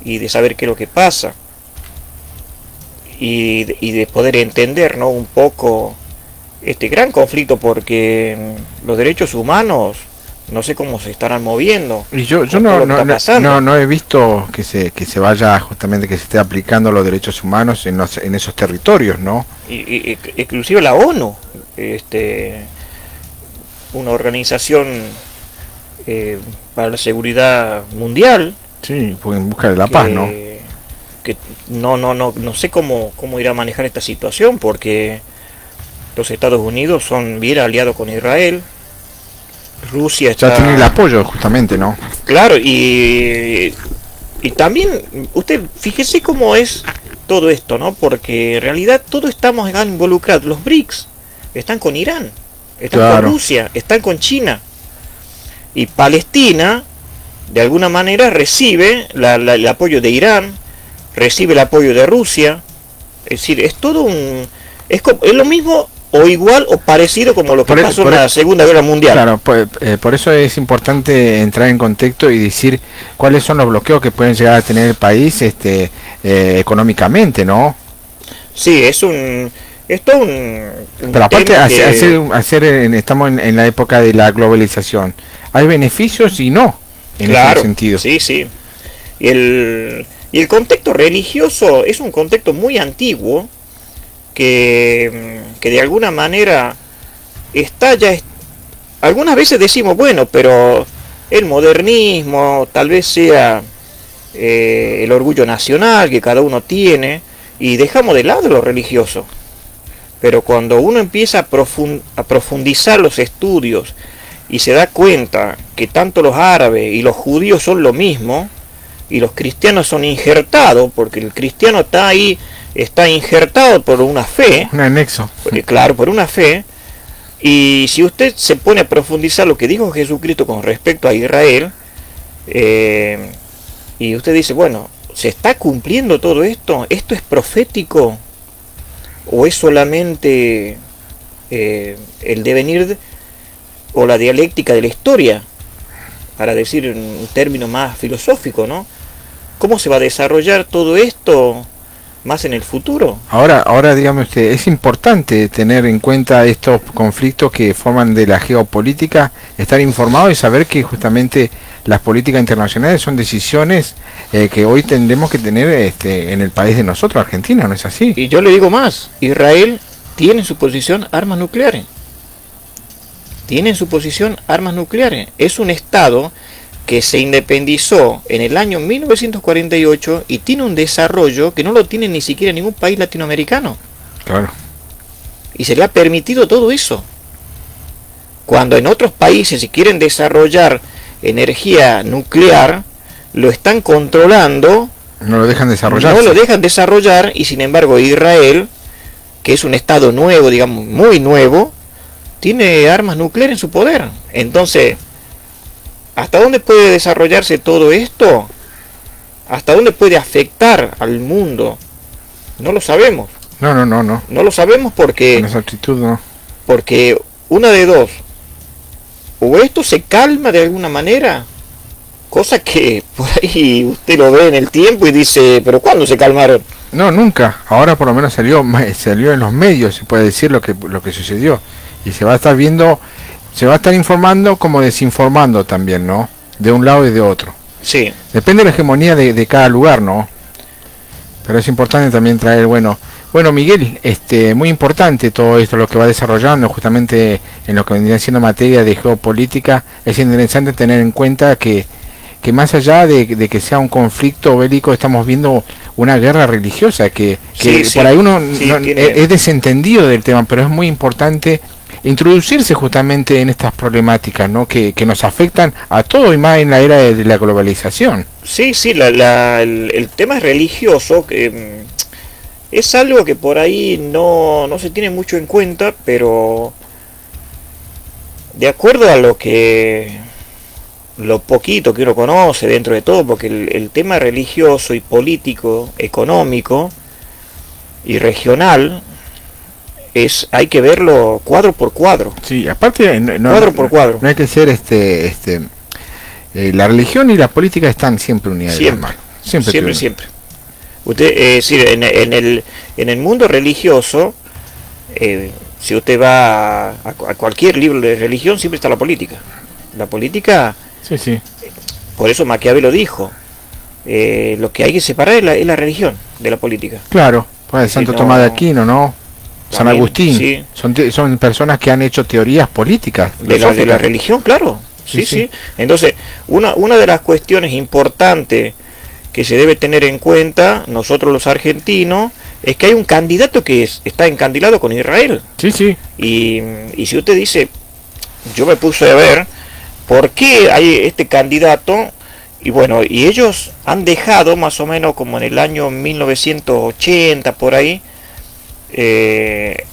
y de saber qué es lo que pasa y de poder entender, ¿no?, un poco este gran conflicto, porque los derechos humanos no sé cómo se estarán moviendo. Y yo no he visto que se vaya, justamente, que se esté aplicando los derechos humanos en esos territorios, ¿no? Y inclusive la ONU, una organización para la seguridad mundial. Sí, en busca de la paz, ¿no? Que no sé cómo irá a manejar esta situación, porque los Estados Unidos son bien aliados con Israel. Rusia está... Ya tiene el apoyo, justamente, ¿no? Claro, y también, usted fíjese cómo es todo esto, ¿no? Porque en realidad todos estamos involucrados. Los BRICS están con Irán, están con Rusia, están con China. Y Palestina, de alguna manera, recibe el apoyo de Irán, recibe el apoyo de Rusia. Es decir, es todo es lo mismo o igual o parecido como lo que pasó en la Segunda Guerra Mundial. Claro, por eso es importante entrar en contexto y decir cuáles son los bloqueos que pueden llegar a tener el país económicamente, ¿no? Sí, es todo un pero aparte estamos en la época de la globalización. Hay beneficios y no en ese sentido. Sí. Y el contexto religioso es un contexto muy antiguo que de alguna manera está ya... Algunas veces decimos, bueno, pero el modernismo tal vez sea el orgullo nacional que cada uno tiene y dejamos de lado lo religioso. Pero cuando uno empieza a profundizar los estudios y se da cuenta que tanto los árabes y los judíos son lo mismo, y los cristianos son injertados, porque el cristiano está ahí, está injertado por una fe, un anexo, claro, por una fe, y si usted se pone a profundizar lo que dijo Jesucristo con respecto a Israel, y usted dice, bueno, ¿se está cumpliendo todo esto? ¿Esto es profético? ¿O es solamente el devenir o la dialéctica de la historia? Para decir en un término más filosófico, ¿no? ¿Cómo se va a desarrollar todo esto más en el futuro? Ahora digamos que es importante tener en cuenta estos conflictos que forman de la geopolítica, estar informado y saber que justamente las políticas internacionales son decisiones que hoy tendremos que tener en el país de nosotros, Argentina, ¿no es así? Y yo le digo más, Israel tiene en su posición armas nucleares. Tiene en su posición armas nucleares. Es un estado que se independizó en el año 1948 y tiene un desarrollo que no lo tiene ni siquiera ningún país latinoamericano. Claro. Y se le ha permitido todo eso. Cuando en otros países si quieren desarrollar energía nuclear, lo están controlando. No lo dejan desarrollar. No lo dejan desarrollar y sin embargo Israel, que es un estado nuevo, digamos, muy nuevo, tiene armas nucleares en su poder. Entonces, ¿hasta dónde puede desarrollarse todo esto? ¿Hasta dónde puede afectar al mundo? No lo sabemos. No. No lo sabemos porque... Con exactitud no. Porque una de dos. O esto se calma de alguna manera, cosa que por ahí usted lo ve en el tiempo y dice, ¿pero cuándo se calmaron? No, nunca. Ahora por lo menos salió en los medios, se puede decir lo que sucedió. Y se va a estar viendo, se va a estar informando como desinformando también, ¿no? De un lado y de otro. Sí. Depende de la hegemonía de cada lugar, ¿no? Pero es importante también traer, bueno, Miguel, muy importante todo esto, lo que va desarrollando justamente en lo que vendría siendo materia de geopolítica. Es interesante tener en cuenta que más allá de que sea un conflicto bélico, estamos viendo una guerra religiosa, que sí, por ahí uno es desentendido del tema, pero es muy importante introducirse justamente en estas problemáticas, ¿no? Que nos afectan a todos y más en la era de la globalización. Sí, el tema religioso es algo que por ahí no se tiene mucho en cuenta, pero de acuerdo a lo poquito que uno conoce dentro de todo, porque el tema religioso y político, económico y regional hay que verlo cuadro por cuadro. Sí, aparte cuadro por cuadro. No hay que ser la religión y la política están siempre unidas. Siempre. Usted en el mundo religioso, si usted va a cualquier libro de religión, siempre está la política. La política, sí. Por eso Maquiavelo dijo, lo que hay que separar es la religión de la política. Claro, pues Santo Tomás de Aquino, ¿no? San Agustín, sí. son personas que han hecho teorías políticas de la religión, claro. Sí. Entonces, una de las cuestiones importantes que se debe tener en cuenta nosotros los argentinos es que hay un candidato que está encandilado con Israel. Sí. Y si usted dice, yo me puse a ver por qué hay este candidato, y bueno, y ellos han dejado más o menos como en el año 1980 por ahí,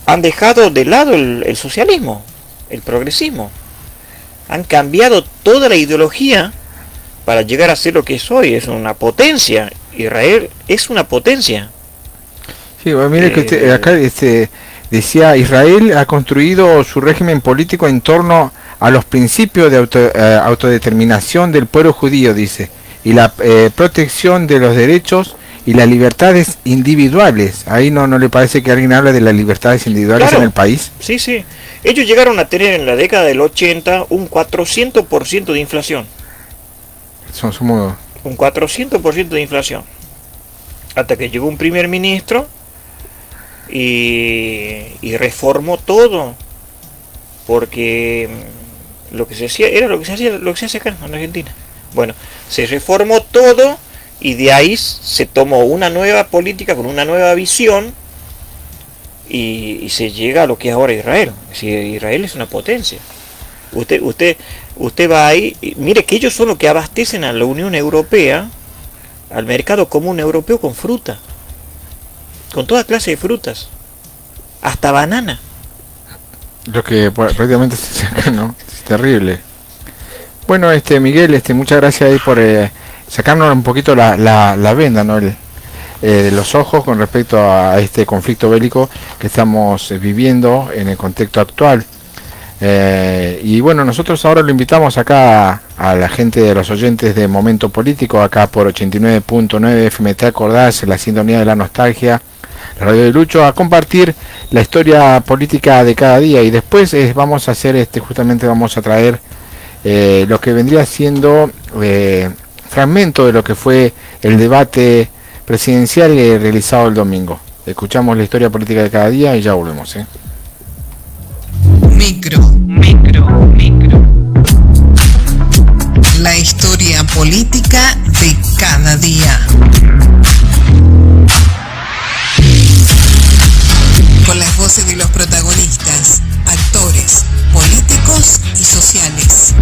han dejado de lado el socialismo, el progresismo. Han cambiado toda la ideología para llegar a ser lo que es hoy. Es una potencia. Israel es una potencia. Sí, bueno, mire que usted acá decía, Israel ha construido su régimen político en torno a los principios de autodeterminación del pueblo judío, dice, y la protección de los derechos y las libertades individuales. Ahí no le parece que alguien habla de las libertades individuales, claro, en el país. Sí. Ellos llegaron a tener en la década del 80 un 400% de inflación. Somos un 400% de inflación. Hasta que llegó un primer ministro y reformó todo. Porque lo que se hacía era lo que se hace acá en Argentina. Bueno, se reformó todo y de ahí se tomó una nueva política con una nueva visión y se llega a lo que es ahora Israel. Es decir, Israel es una potencia. Usted va ahí, y mire que ellos son los que abastecen a la Unión Europea, al mercado común europeo con fruta, con toda clase de frutas, hasta banana. Lo que prácticamente se saca, ¿no? Es terrible. Bueno, Miguel, muchas gracias ahí por sacarnos un poquito la venda, ¿no? De los ojos con respecto a este conflicto bélico que estamos viviendo en el contexto actual. Y bueno, nosotros ahora lo invitamos acá a la gente de los oyentes de Momento Político, acá por 89.9 FM, ¿te acordás? La sintonía de la nostalgia, la radio de Lucho, a compartir la historia política de cada día. Y después vamos a hacer, justamente vamos a traer lo que vendría siendo fragmento de lo que fue el debate presidencial realizado el domingo. Escuchamos la historia política de cada día y ya volvemos. Micro. La historia política de cada día. Con las voces de los protagonistas, actores, políticos y sociales.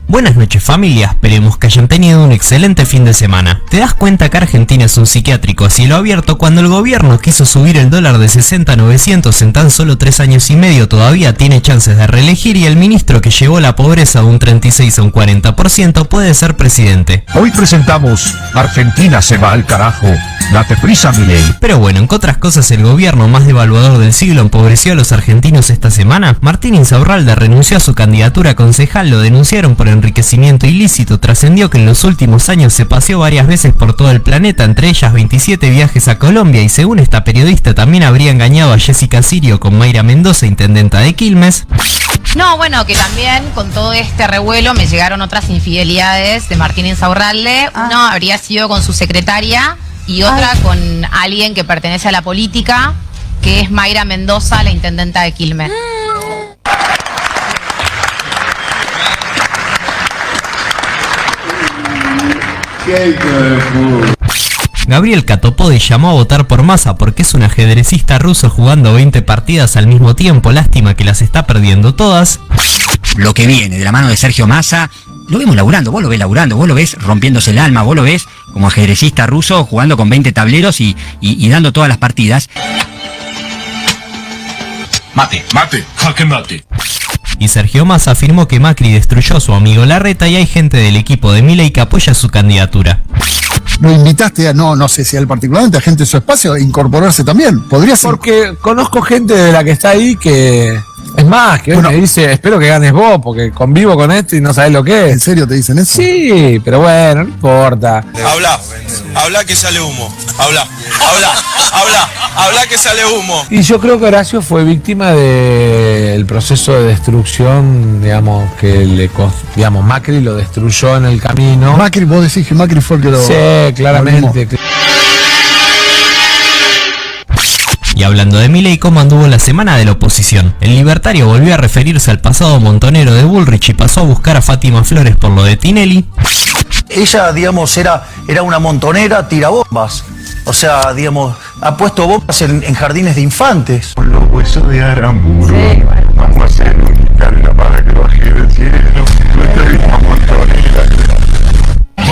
Buenas noches familia, esperemos que hayan tenido un excelente fin de semana. ¿Te das cuenta que Argentina es un psiquiátrico a cielo abierto cuando el gobierno quiso subir el dólar de 60 a 900 en tan solo 3 años y medio todavía tiene chances de reelegir y el ministro que llevó la pobreza de un 36 a un 40% puede ser presidente? Hoy presentamos Argentina se va al carajo. Date prisa, Milei. Pero bueno, en otras cosas, el gobierno más devaluador del siglo empobreció a los argentinos esta semana. Martín Insaurralde renunció a su candidatura a concejal, lo denunciaron por enriquecimiento ilícito. Trascendió que en los últimos años se paseó varias veces por todo el planeta, entre ellas 27 viajes a Colombia, y según esta periodista también habría engañado a Jessica Sirio con Mayra Mendoza, intendenta de Quilmes. No, bueno, que también con todo este revuelo me llegaron otras infidelidades de Martín Insaurralde. Uno habría sido con su secretaria y otra con alguien que pertenece a la política, que es Mayra Mendoza, la intendenta de Quilmes. Gabriel Catopodi llamó a votar por Massa porque es un ajedrecista ruso jugando 20 partidas al mismo tiempo. Lástima que las está perdiendo todas. Lo que viene de la mano de Sergio Massa, lo vemos laburando, vos lo ves rompiéndose el alma, vos lo ves como ajedrecista ruso jugando con 20 tableros y dando todas las partidas. Mate, jaque mate. Y Sergio Massa afirmó que Macri destruyó a su amigo Larreta y hay gente del equipo de Milei que apoya su candidatura. ¿Lo invitaste no sé si a él particularmente, a gente de su espacio, a incorporarse también? ¿Podría ser? Porque conozco gente de la que está ahí que... Es más, que me dice, espero que ganes vos, porque convivo con esto y no sabés lo que es. ¿En serio te dicen eso? Sí, pero bueno, no importa. Habla que sale humo. Habla que sale humo. Y yo creo que Horacio fue víctima del proceso de destrucción, digamos, que Macri lo destruyó en el camino. Macri, vos decís que Macri fue el que lo... Sí, claramente. Y hablando de Milei, ¿cómo anduvo la semana de la oposición? El libertario volvió a referirse al pasado montonero de Bullrich y pasó a buscar a Fátima Flores por lo de Tinelli. Ella, digamos, era una montonera, tira bombas. O sea, digamos, ha puesto bombas en jardines de infantes. Con los huesos de Aramburu, vamos a hacer un caldo para que baje del cielo. Nuestra misma montonera.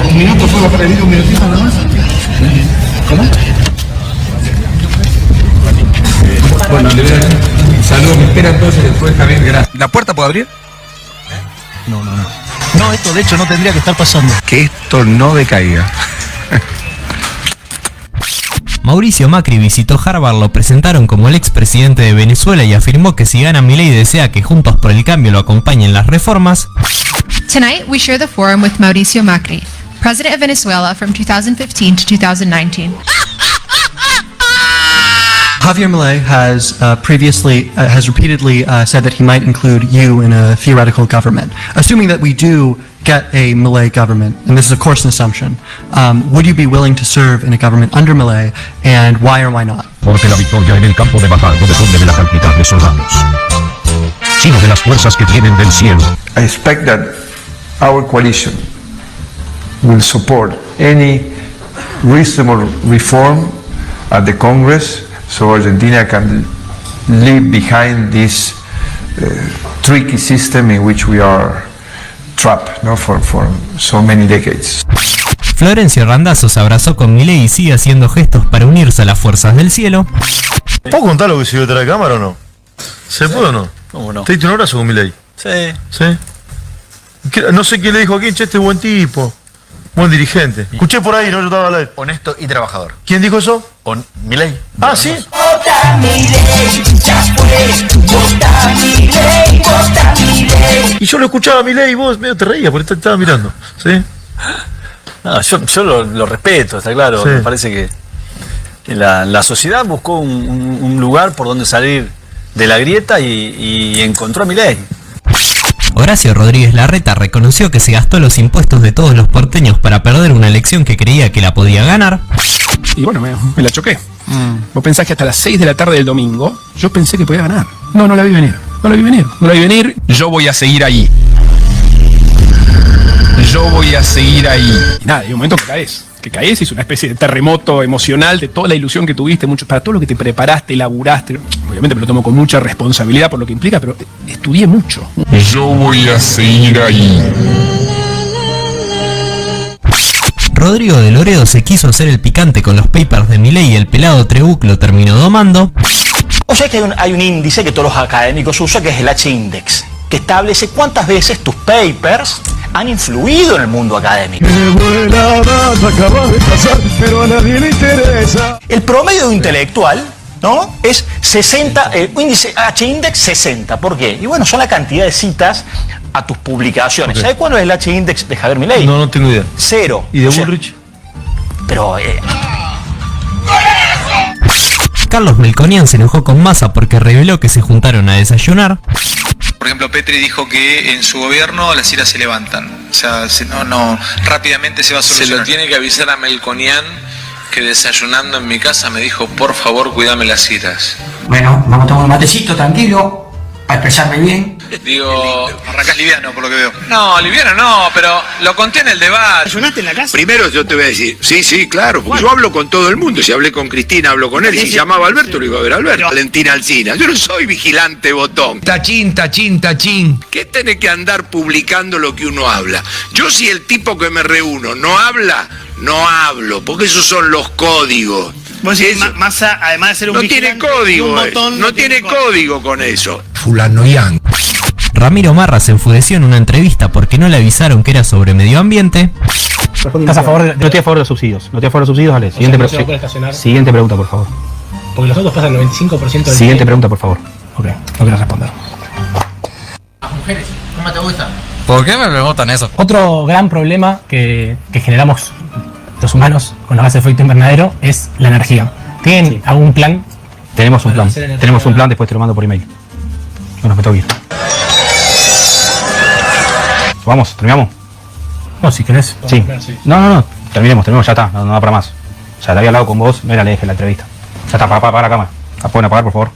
¿Un minuto solo para el video, un minutito nada más? ¿Cómo? Bueno, saludos, me espera entonces después también, gracias. ¿La puerta puede abrir? No. No, esto de hecho no tendría que estar pasando. Que esto no decaiga. Mauricio Macri visitó Harvard, lo presentaron como el expresidente de Venezuela y afirmó que si gana Milei desea que Juntos por el Cambio lo acompañen las reformas. Tonight we share the forum with Mauricio Macri, President of Venezuela from 2015 to 2019. Javier Milei has has repeatedly said that he might include you in a theoretical government. Assuming that we do get a Milei government, and this is of course an assumption, would you be willing to serve in a government under Milei, and why or why not? Porque la victoria en el campo de batalla depende de la cantidad de soldados, sino de las fuerzas que vienen del cielo. I expect that our coalition will support any reasonable reform at the Congress so Argentina can leave behind this tricky system in which we are trapped, no, for so many decades. Florencio Randazzo se abrazó con Milei y sigue haciendo gestos para unirse a las fuerzas del cielo. ¿Puedo contar lo que se dio detrás de cámara o no? ¿Se puede o no? ¿Cómo no? ¿Te diste un abrazo con Milei? Sí. ¿Sí? No sé quién le dijo aquí, che, este buen tipo, buen dirigente. Escuché por ahí, no, yo estaba al aire. Honesto y trabajador. ¿Quién dijo eso? Milei. Ah, ¿sí? Y yo lo escuchaba a Milei y vos medio te reías porque te estaba mirando, ¿sí? No, yo lo respeto, está claro. Sí. Me parece que la sociedad buscó un lugar por donde salir de la grieta y encontró a Milei. Horacio Rodríguez Larreta reconoció que se gastó los impuestos de todos los porteños para perder una elección que creía que la podía ganar. Y bueno, me la choqué. Vos pensás que hasta las 6 de la tarde del domingo yo pensé que podía ganar. No la vi venir. No la vi venir. Yo voy a seguir ahí. Y nada, hay un momento que caes y es una especie de terremoto emocional de toda la ilusión que tuviste, para todo lo que te preparaste, laburaste. Obviamente me lo tomo con mucha responsabilidad por lo que implica, pero estudié mucho. Yo voy a seguir ahí. Rodrigo de Loredo se quiso hacer el picante con los papers de Milei y el pelado Trebuch lo terminó domando. O sea que hay un índice que todos los académicos usan, que es el H-Index, que establece cuántas veces tus papers han influido en el mundo académico. Qué buena data acabas de pasar, pero a nadie le interesa. El promedio de un intelectual, ¿no?, es 60, índice H-Index 60. ¿Por qué? Y bueno, son la cantidad de citas a tus publicaciones. Okay. ¿Sabes cuál es el H-Index de Javier Milei? No tengo idea. 0. ¿Y de Bullrich? Pero Carlos Melconian se enojó con Massa porque reveló que se juntaron a desayunar. Por ejemplo, Petri dijo que en su gobierno las iras se levantan. O sea, rápidamente se va a solucionar. Se lo tiene que avisar a Melconian, que desayunando en mi casa me dijo, por favor, cuídame las iras. Bueno, vamos a tomar un matecito, tranquilo, a expresarme bien. Digo, arrancás liviano por lo que veo. No, liviano no, pero lo conté en el debate. ¿Desayunaste en la casa? Primero yo te voy a decir, sí, claro, porque yo hablo con todo el mundo. Si hablé con Cristina, hablo con él. Y si llamaba a Alberto, lo iba a ver a Alberto. Valentina Alsina. Yo no soy vigilante botón. Tachín. ¿Qué tenés que andar publicando lo que uno habla? Yo, si el tipo que me reúno no habla, no hablo, porque esos son los códigos. Vos decís, Massa, además de ser un no tiene código, no tiene código con eso. Fulano Yang. Ramiro Marra se enfureció en una entrevista porque no le avisaron que era sobre medio ambiente. ¿Estás a favor no estoy a favor de los subsidios? No estoy a favor de los subsidios, dale. Siguiente pregunta, por favor. Porque los autos pasan el 95% del Siguiente pregunta, por favor. Ok, no quiero responder. Las mujeres, ¿cómo te gusta? ¿Por qué me preguntan eso? Otro gran problema que generamos los humanos con los gases de efecto invernadero es la energía. ¿Tienen algún plan? Tenemos un plan. Tenemos un plan, después te lo mando por email. Bueno, me tengo que ir. Vamos, ¿terminamos? No, si querés. Sí. No. Terminemos, ya está. No da para más. O sea, te había hablado con vos, no era le dejé la entrevista. Ya está, apaga la cámara. ¿La pueden apagar, por favor?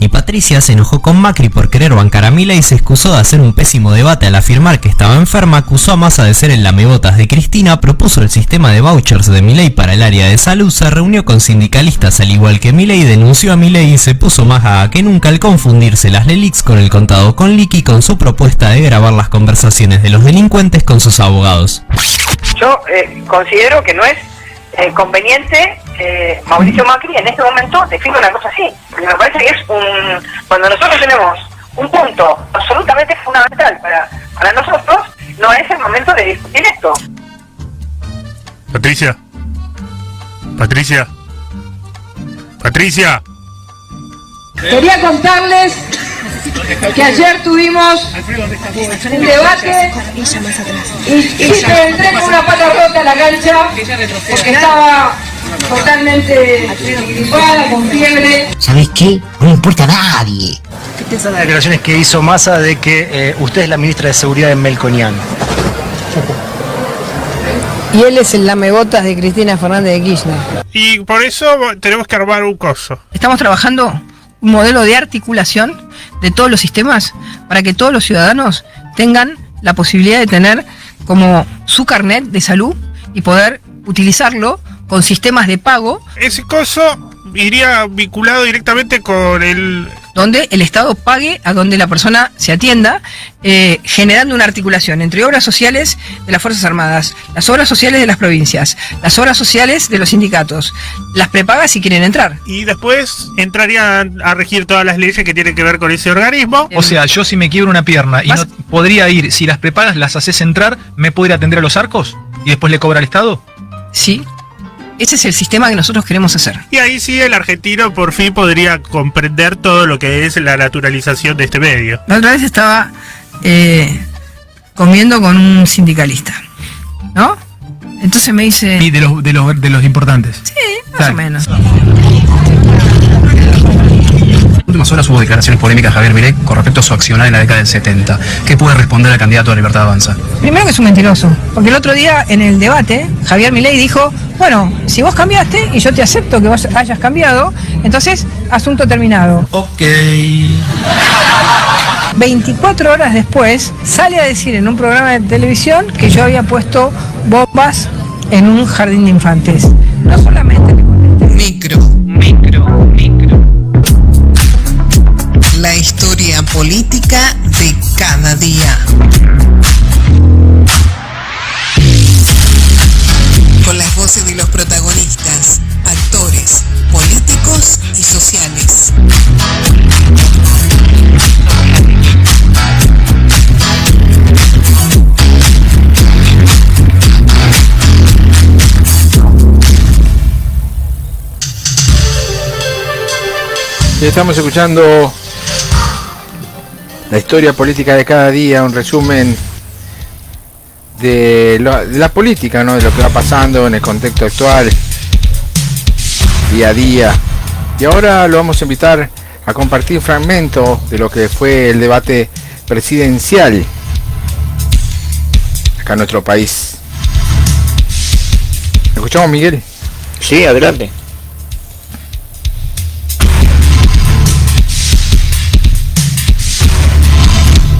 Y Patricia se enojó con Macri por querer bancar a Milei y se excusó de hacer un pésimo debate al afirmar que estaba enferma, acusó a Massa de ser el lamebotas de Cristina, propuso el sistema de vouchers de Milei para el área de salud, se reunió con sindicalistas al igual que Milei, denunció a Milei y se puso más gaga que nunca al confundirse las LELIX con el contado con liqui con su propuesta de grabar las conversaciones de los delincuentes con sus abogados. Yo considero que no es conveniente Mauricio Macri en este momento define una cosa así. Porque me parece que es cuando nosotros tenemos un punto absolutamente fundamental para nosotros, no es el momento de discutir esto. Patricia. Quería contarles que ayer tuvimos un debate y entré con una pata rota a la cancha porque estaba totalmente gripada, con fiebre. ¿Sabés qué? No le importa a nadie. ¿Qué piensan de las declaraciones que hizo Massa de que usted es la ministra de Seguridad de Melconian? Y él es el lamebotas de Cristina Fernández de Kirchner. Y por eso tenemos que armar un coso. Estamos trabajando un modelo de articulación de todos los sistemas para que todos los ciudadanos tengan la posibilidad de tener como su carnet de salud y poder utilizarlo con sistemas de pago. Ese coso iría vinculado directamente con el... donde el Estado pague a donde la persona se atienda, generando una articulación entre obras sociales de las Fuerzas Armadas, las obras sociales de las provincias, las obras sociales de los sindicatos, las prepagas si quieren entrar. Y después entrarían a regir todas las leyes que tienen que ver con ese organismo. O sea, yo si me quiebro una pierna y no podría ir, si las prepagas las haces entrar, ¿me puedo ir a atender a los arcos? ¿Y después le cobra al Estado? Sí. Ese es el sistema que nosotros queremos hacer. Y ahí sí el argentino por fin podría comprender todo lo que es la naturalización de este medio. La otra vez estaba comiendo con un sindicalista, ¿no? Entonces me dice... Y de los importantes. Sí, más o menos. En las últimas horas hubo declaraciones polémicas de Javier Milei con respecto a su accionar en la década del 70. ¿Qué puede responder al candidato a Libertad Avanza? Primero que es un mentiroso, porque el otro día en el debate Javier Milei dijo, bueno, si vos cambiaste y yo te acepto que vos hayas cambiado, entonces asunto terminado. Ok. 24 horas después sale a decir en un programa de televisión que yo había puesto bombas en un jardín de infantes. No solamente... Micro. La historia política de cada día. Con las voces de los protagonistas, actores, políticos y sociales. Estamos escuchando la historia política de cada día, un resumen de la política, ¿no? De lo que va pasando en el contexto actual, día a día. Y ahora lo vamos a invitar a compartir fragmentos de lo que fue el debate presidencial acá en nuestro país. ¿Escuchamos, Miguel? Sí, adelante.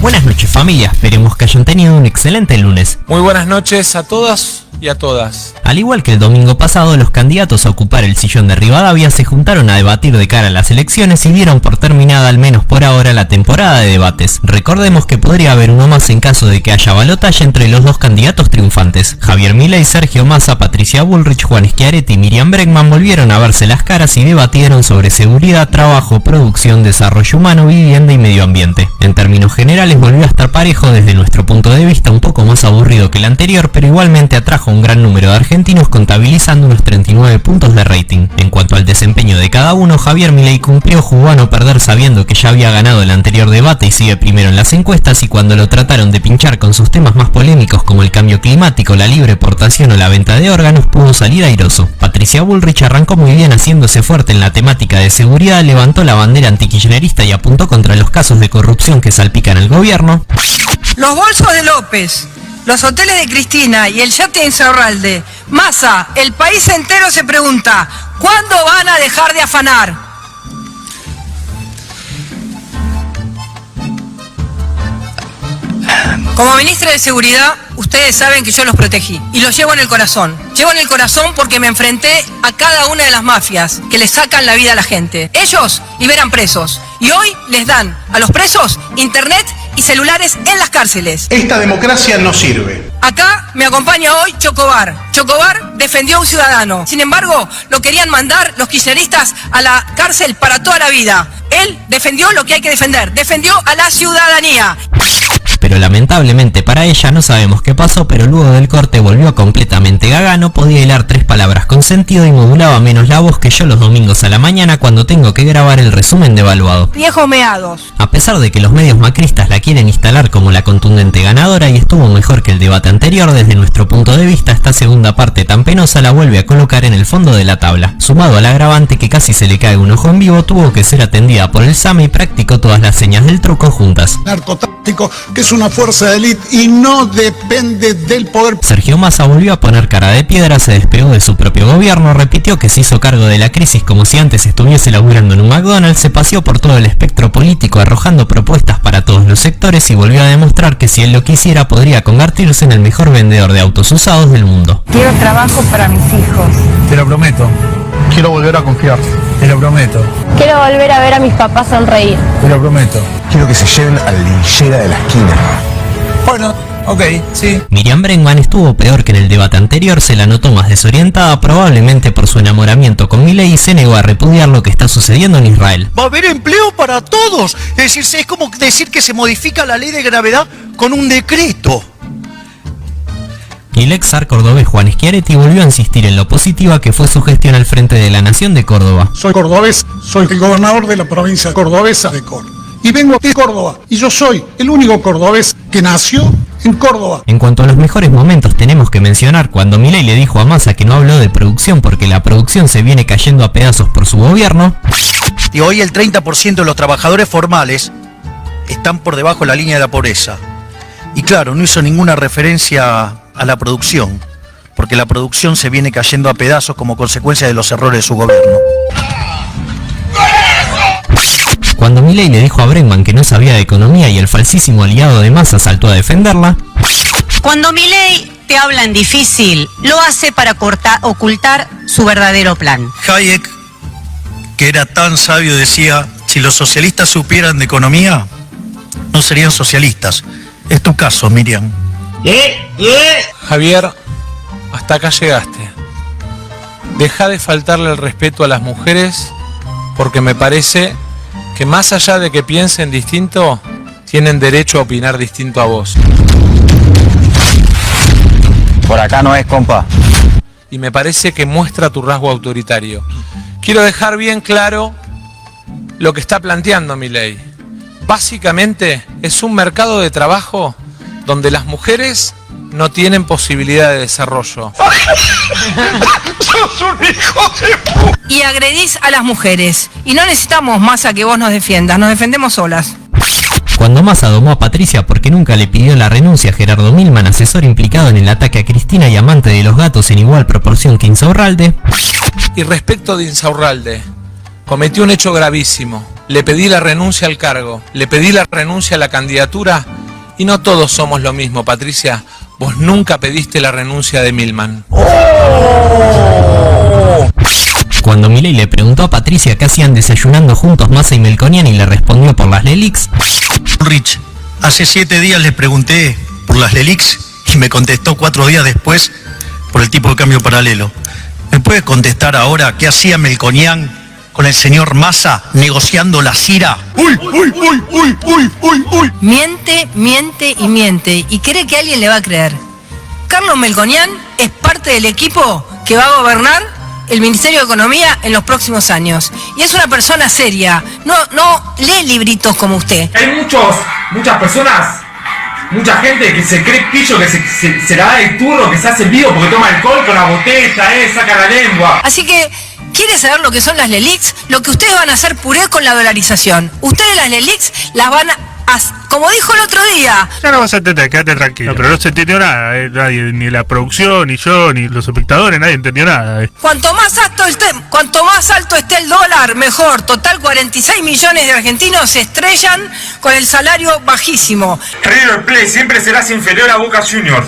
Buenas noches familia, esperemos que hayan tenido un excelente lunes. Muy buenas noches a todas y a todas. Al igual que el domingo pasado, los candidatos a ocupar el sillón de Rivadavia se juntaron a debatir de cara a las elecciones y dieron por terminada al menos por ahora la temporada de debates. Recordemos que podría haber uno más en caso de que haya balotaje entre los dos candidatos triunfantes. Javier Milei, Sergio Massa, Patricia Bullrich, Juan Schiaretti y Miriam Bregman volvieron a verse las caras y debatieron sobre seguridad, trabajo, producción, desarrollo humano, vivienda y medio ambiente. En términos generales volvió a estar parejo desde nuestro punto de vista, un poco más aburrido que el anterior, pero igualmente atrajo un gran número de argentinos contabilizando unos 39 puntos de rating. En cuanto al desempeño de cada uno, Javier Milei cumplió, jugó a no perder sabiendo que ya había ganado el anterior debate y sigue primero en las encuestas, y cuando lo trataron de pinchar con sus temas más polémicos como el cambio climático, la libre portación o la venta de órganos, pudo salir airoso. Patricia Bullrich arrancó muy bien haciéndose fuerte en la temática de seguridad, levantó la bandera antikirchnerista y apuntó contra los casos de corrupción que salpican al gobierno. Los bolsos de López, los hoteles de Cristina y el yate de Insaurralde. Massa, el país entero se pregunta, ¿cuándo van a dejar de afanar? Como ministra de Seguridad, ustedes saben que yo los protegí y los llevo en el corazón. Llevo en el corazón porque me enfrenté a cada una de las mafias que le sacan la vida a la gente. Ellos liberan presos y hoy les dan a los presos internet y celulares en las cárceles. Esta democracia no sirve. Acá me acompaña hoy Chocobar. Chocobar defendió a un ciudadano. Sin embargo, lo querían mandar los kirchneristas a la cárcel para toda la vida. Él defendió lo que hay que defender. Defendió a la ciudadanía. Pero lamentablemente para ella no sabemos qué pasó, pero luego del corte volvió completamente gaga, no podía hilar 3 palabras con sentido y modulaba menos la voz que yo los domingos a la mañana cuando tengo que grabar el resumen de Evaluado. Viejos meados. A pesar de que los medios macristas la quieren instalar como la contundente ganadora y estuvo mejor que el debate anterior, desde nuestro punto de vista esta segunda parte tan penosa la vuelve a colocar en el fondo de la tabla. Sumado al agravante que casi se le cae un ojo en vivo, tuvo que ser atendida por el SAME y practicó todas las señas del truco juntas. Narcotráfico, que es una fuerza de élite y no depende del poder. Sergio Massa volvió a poner cara de piedra, se despegó de su propio gobierno, repitió que se hizo cargo de la crisis como si antes estuviese laburando en un McDonald's, se paseó por todo el espectro político arrojando propuestas para todos los sectores y volvió a demostrar que si él lo quisiera podría convertirse en el mejor vendedor de autos usados del mundo. Quiero trabajo para mis hijos. Te lo prometo. Quiero volver a confiar. Te lo prometo. Quiero volver a ver a mis papás sonreír. Te lo prometo. Quiero que se lleven al linchera de la esquina. Bueno, ok, sí. Miriam Bregman estuvo peor que en el debate anterior, se la notó más desorientada, probablemente por su enamoramiento con Milei, y se negó a repudiar lo que está sucediendo en Israel. Va a haber empleo para todos. Es decir, es como decir que se modifica la ley de gravedad con un decreto. Y el ex zar cordobés Juan Schiaretti volvió a insistir en lo positiva que fue su gestión al frente de la Nación de Córdoba. Soy cordobés, soy el gobernador de la provincia cordobesa de Córdoba. Y vengo de Córdoba. Y yo soy el único cordobés que nació en Córdoba. En cuanto a los mejores momentos, tenemos que mencionar cuando Milei le dijo a Massa que no habló de producción porque la producción se viene cayendo a pedazos por su gobierno. Y hoy el 30% de los trabajadores formales están por debajo de la línea de la pobreza. Y claro, no hizo ninguna referencia a la producción, porque la producción se viene cayendo a pedazos como consecuencia de los errores de su gobierno. Cuando Milei le dijo a Bregman que no sabía de economía y el falsísimo aliado de Massa saltó a defenderla. Cuando Milei te habla en difícil, lo hace para ocultar su verdadero plan. Hayek, que era tan sabio, decía, si los socialistas supieran de economía, no serían socialistas. Es tu caso, Miriam. Javier, hasta acá llegaste. Deja de faltarle el respeto a las mujeres porque me parece que más allá de que piensen distinto, tienen derecho a opinar distinto a vos. Por acá no es, compa. Y me parece que muestra tu rasgo autoritario. Quiero dejar bien claro lo que está planteando Milei. Básicamente es un mercado de trabajo donde las mujeres no tienen posibilidad de desarrollo. ¡Sos un hijo de puta! Y agredís a las mujeres. Y no necesitamos Massa que vos nos defiendas, nos defendemos solas. Cuando Massa domó a Patricia porque nunca le pidió la renuncia a Gerardo Milman, asesor implicado en el ataque a Cristina y amante de los gatos en igual proporción que Insaurralde. Y respecto de Insaurralde, cometió un hecho gravísimo. Le pedí la renuncia al cargo, le pedí la renuncia a la candidatura. Y no todos somos lo mismo, Patricia. Vos nunca pediste la renuncia de Milman. Cuando Milei le preguntó a Patricia qué hacían desayunando juntos Massa y Melconian y le respondió por las Lelix. Rich, hace 7 días le pregunté por las Lelix y me contestó 4 días después por el tipo de cambio paralelo. ¿Me puede contestar ahora qué hacía Melconian con el señor Massa negociando la CIRA? ¡Uy! Miente, miente y miente. Y cree que alguien le va a creer. Carlos Melconian es parte del equipo que va a gobernar el Ministerio de Economía en los próximos años. Y es una persona seria. No lee libritos como usted. Hay muchas personas, mucha gente que se cree pillo, que se la da de turro, que se hace vivo porque toma alcohol con la botella, saca la lengua. Así que, ¿quiere saber lo que son las Lelix? Lo que ustedes van a hacer puré con la dolarización. Ustedes las Lelix las van a... Como dijo el otro día. Ya no vas a entender, quédate tranquilo. No, pero no se entendió nada, nadie, ni la producción, ni yo, ni los espectadores, nadie entendió nada. Cuanto más alto esté el dólar, mejor. Total, 46 millones de argentinos se estrellan con el salario bajísimo. River Plate siempre serás inferior a Boca Juniors.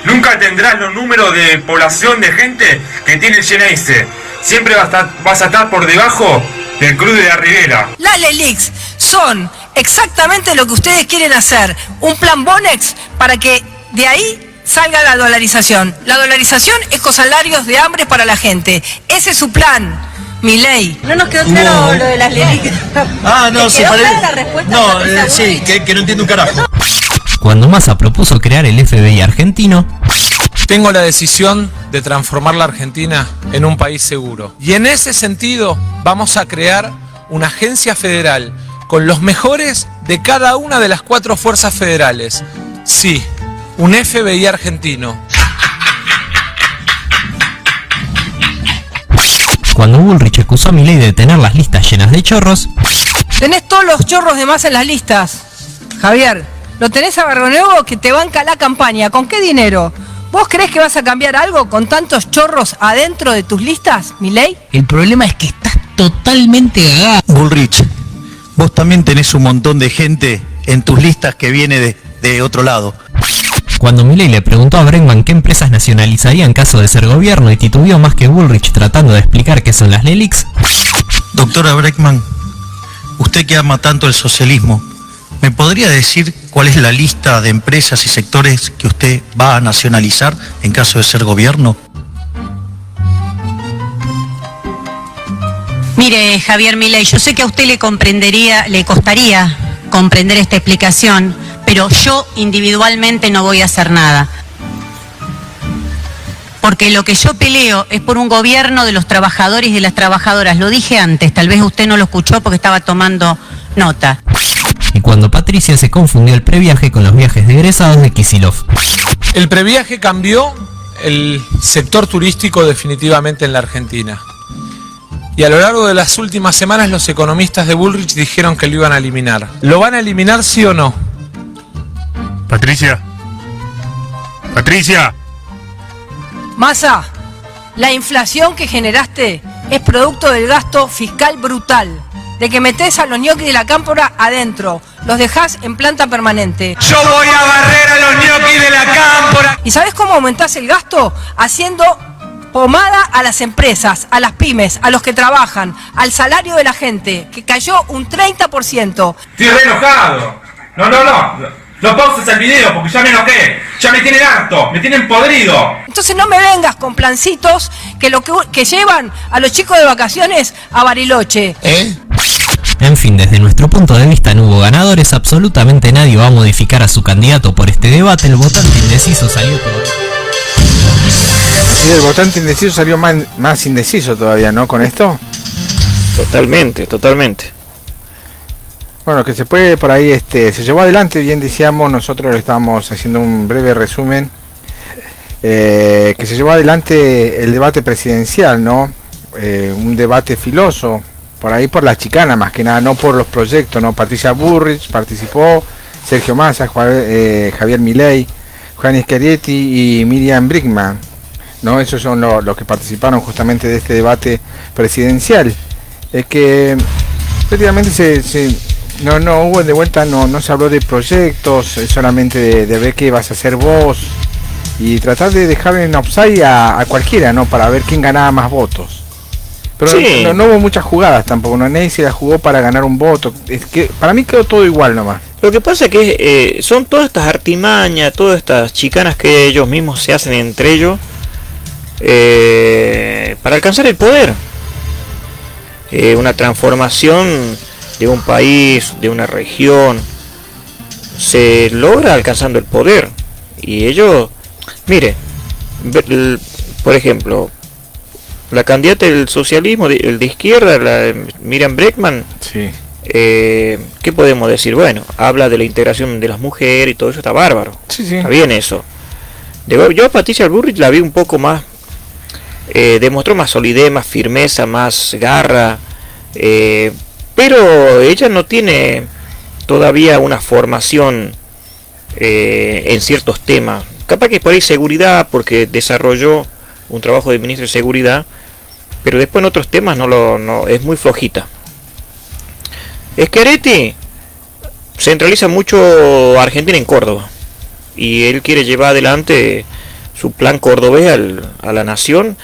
Nunca tendrás los números de población de gente que tiene el Geneise. Siempre vas a estar por debajo del Cruz de la Ribera. Las Lelix son exactamente lo que ustedes quieren hacer. Un plan Bonex para que de ahí salga la dolarización. La dolarización es con salarios de hambre para la gente. Ese es su plan, Milei. No nos quedó claro lo de las Lelix. No, se parece. La respuesta sí, que no entiendo un carajo. Cuando Massa propuso crear el FBI argentino, tengo la decisión de transformar la Argentina en un país seguro. Y en ese sentido vamos a crear una agencia federal con los mejores de cada una de las 4 fuerzas federales. Sí, un FBI argentino. Cuando Bullrich acusó a Milei de tener las listas llenas de chorros, Tenés todos los chorros de Massa en las listas. Javier, lo tenés a Barronuevo que te banca la campaña. ¿Con qué dinero? ¿Vos creés que vas a cambiar algo con tantos chorros adentro de tus listas, Milei? El problema es que estás totalmente cagado. Bullrich, vos también tenés un montón de gente en tus listas que viene de otro lado. Cuando Milei le preguntó a Bregman qué empresas nacionalizaría en caso de ser gobierno y titubeó más que Bullrich tratando de explicar qué son las LELIX. Doctora Bregman, usted que ama tanto el socialismo, ¿me podría decir cuál es la lista de empresas y sectores que usted va a nacionalizar en caso de ser gobierno? Mire, Javier Milei, yo sé que a usted le costaría comprender esta explicación, pero yo individualmente no voy a hacer nada. Porque lo que yo peleo es por un gobierno de los trabajadores y de las trabajadoras. Lo dije antes, tal vez usted no lo escuchó porque estaba tomando nota. Y cuando Patricia se confundió el previaje con los viajes de egresados de Kicillof. El previaje cambió el sector turístico definitivamente en la Argentina. Y a lo largo de las últimas semanas los economistas de Bullrich dijeron que lo iban a eliminar. ¿Lo van a eliminar sí o no? Patricia. Patricia. Massa, la inflación que generaste es producto del gasto fiscal brutal, de que metés a los ñoquis de la cámpora adentro, los dejás en planta permanente. Yo voy a barrer a los ñoquis de la cámpora. ¿Y sabés cómo aumentás el gasto? Haciendo pomada a las empresas, a las pymes, a los que trabajan, al salario de la gente, que cayó un 30%. Estoy re enojado. No. No pauses el video porque ya me enojé. Ya me tienen harto, me tienen podrido. Entonces no me vengas con plancitos que llevan a los chicos de vacaciones a Bariloche. En fin, desde nuestro punto de vista no hubo ganadores, absolutamente nadie va a modificar a su candidato por este debate, el votante indeciso salió todo. Sí, el votante indeciso salió más indeciso todavía, ¿no? Con esto. Totalmente. Bueno, que se puede por ahí, se llevó adelante, bien decíamos, nosotros le estábamos haciendo un breve resumen, que se llevó adelante el debate presidencial, ¿no? Un debate filoso, por ahí por la chicana más que nada, no por los proyectos, ¿no? Patricia Bullrich participó, Sergio Massa, Javier Milei, Juan Schiaretti y Miriam Bregman, ¿no? Esos son los que participaron justamente de este debate presidencial. Es que prácticamente no hubo de vuelta, no se habló de proyectos, solamente de ver qué vas a hacer vos y tratar de dejar en offside a cualquiera, ¿no? Para ver quién ganaba más votos. Pero sí. no hubo muchas jugadas tampoco, no nadie se la jugó para ganar un voto. Es que para mí quedó todo igual nomás. Lo que pasa es que son todas estas artimañas, todas estas chicanas que ellos mismos se hacen entre ellos para alcanzar el poder. Una transformación de un país, de una región, se logra alcanzando el poder. Y ellos, mire, por ejemplo, la candidata del socialismo, el de izquierda, la Miriam Bregman, sí. ¿Qué podemos decir? Bueno, habla de la integración de las mujeres y todo eso, está bárbaro. Sí. Está bien eso. Yo a Patricia Bullrich la vi un poco más, demostró más solidez, más firmeza, más garra, pero ella no tiene todavía una formación en ciertos temas. Capaz que por ahí seguridad, porque desarrolló un trabajo de ministro de seguridad, pero después en otros temas no es muy flojita. Schiaretti centraliza mucho a Argentina en Córdoba y él quiere llevar adelante su plan cordobés a la nación.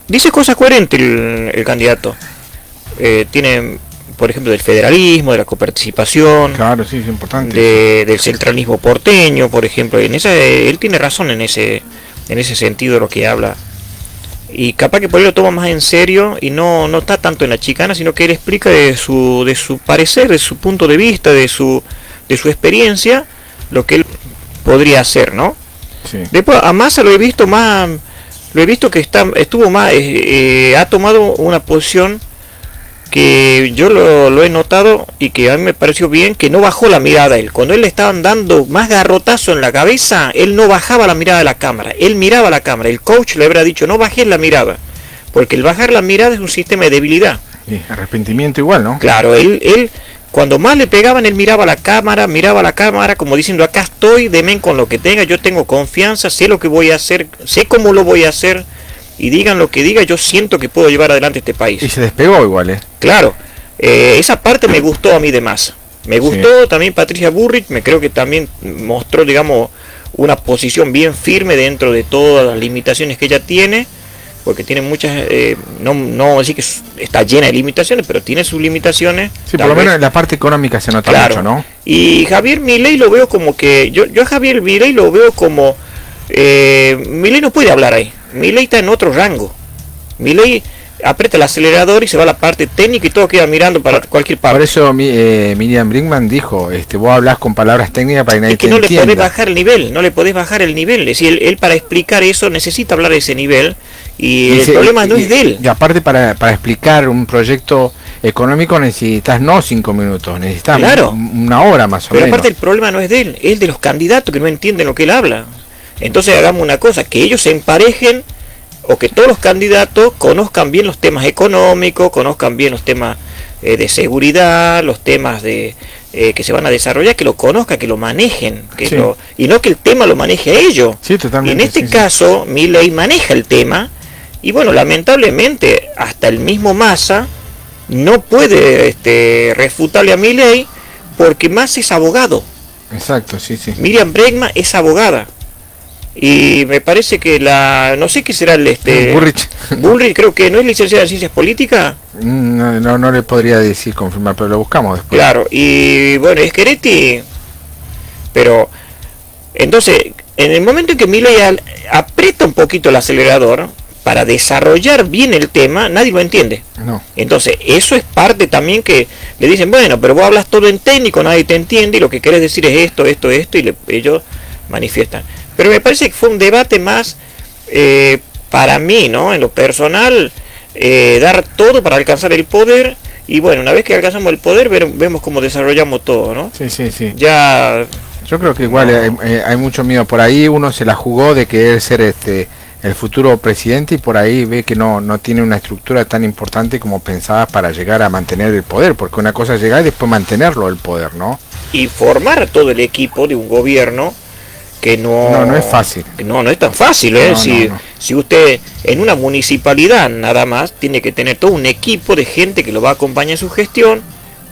Dice cosas coherentes el candidato. Tiene, por ejemplo, del federalismo, de la coparticipación, claro, sí, es importante. Del centralismo porteño, por ejemplo. Él tiene razón en ese sentido lo que habla. Y capaz que por ahí lo toma más en serio y no está tanto en la chicana, sino que él explica de su parecer, de su punto de vista, de su experiencia, lo que él podría hacer, ¿no? Sí. Después a Massa lo he visto que ha tomado una posición que yo lo he notado y que a mí me pareció bien, que no bajó la mirada él. Cuando él le estaban dando más garrotazo en la cabeza, él no bajaba la mirada de la cámara, él miraba la cámara. El coach le habrá dicho, no bajes la mirada, porque el bajar la mirada es un sistema de debilidad. Sí, arrepentimiento igual, ¿no? Claro, él cuando más le pegaban, él miraba la cámara, como diciendo, acá estoy, demen con lo que tenga, yo tengo confianza, sé lo que voy a hacer, sé cómo lo voy a hacer, y digan lo que diga, yo siento que puedo llevar adelante este país. Y se despegó igual, Claro, esa parte me gustó a mí de Massa. Me gustó también Patricia Bullrich, me creo que también mostró, digamos, una posición bien firme dentro de todas las limitaciones que ella tiene, porque tiene muchas, no así que está llena de limitaciones, pero tiene sus limitaciones. Sí, por lo menos en la parte económica se nota mucho, ¿no? Y Javier Milei lo veo como que, yo a Javier Milei lo veo como, Milei no puede hablar ahí, Milei está en otro rango. Milei aprieta el acelerador y se va a la parte técnica y todo queda mirando para cualquier parte. Por eso Miriam Brinkman dijo, vos hablas con palabras técnicas para que nadie te entienda. No le podés bajar el nivel, no le podés bajar el nivel. Es decir, él para explicar eso necesita hablar de ese nivel y el problema no es de él. Y aparte para explicar un proyecto económico necesitas no 5 minutos, necesitas una hora más o menos. Pero aparte el problema no es de él, es de los candidatos que no entienden lo que él habla. Entonces hagamos una cosa, que ellos se emparejen, o que todos los candidatos conozcan bien los temas económicos, conozcan bien los temas de seguridad, los temas de que se van a desarrollar, que lo conozcan, que lo manejen, y no que el tema lo maneje a ellos. Sí, totalmente, y en este caso, Milei maneja el tema, y bueno, lamentablemente, hasta el mismo Massa no puede refutarle a Milei, porque Massa es abogado. Exacto, sí. Miriam Bregman es abogada. Y me parece que no sé qué será el Bullrich creo que no es licenciada en ciencias políticas. No le podría decir confirmar, pero lo buscamos después. Claro, y bueno, es Scheretti. Pero entonces, en el momento en que Milei aprieta un poquito el acelerador para desarrollar bien el tema, nadie lo entiende. No. Entonces, eso es parte también que le dicen, bueno, pero vos hablas todo en técnico, nadie te entiende, y lo que querés decir es esto, y ellos manifiestan. Pero me parece que fue un debate más para mí, ¿no? En lo personal, dar todo para alcanzar el poder. Y bueno, una vez que alcanzamos el poder, vemos cómo desarrollamos todo, ¿no? Sí. Ya. Yo creo que igual hay mucho miedo. Por ahí uno se la jugó de querer ser el futuro presidente y por ahí ve que no tiene una estructura tan importante como pensaba para llegar a mantener el poder. Porque una cosa es llegar y después mantenerlo el poder, ¿no? Y formar todo el equipo de un gobierno que no es fácil. No es tan fácil, si usted en una municipalidad nada más tiene que tener todo un equipo de gente que lo va a acompañar en su gestión,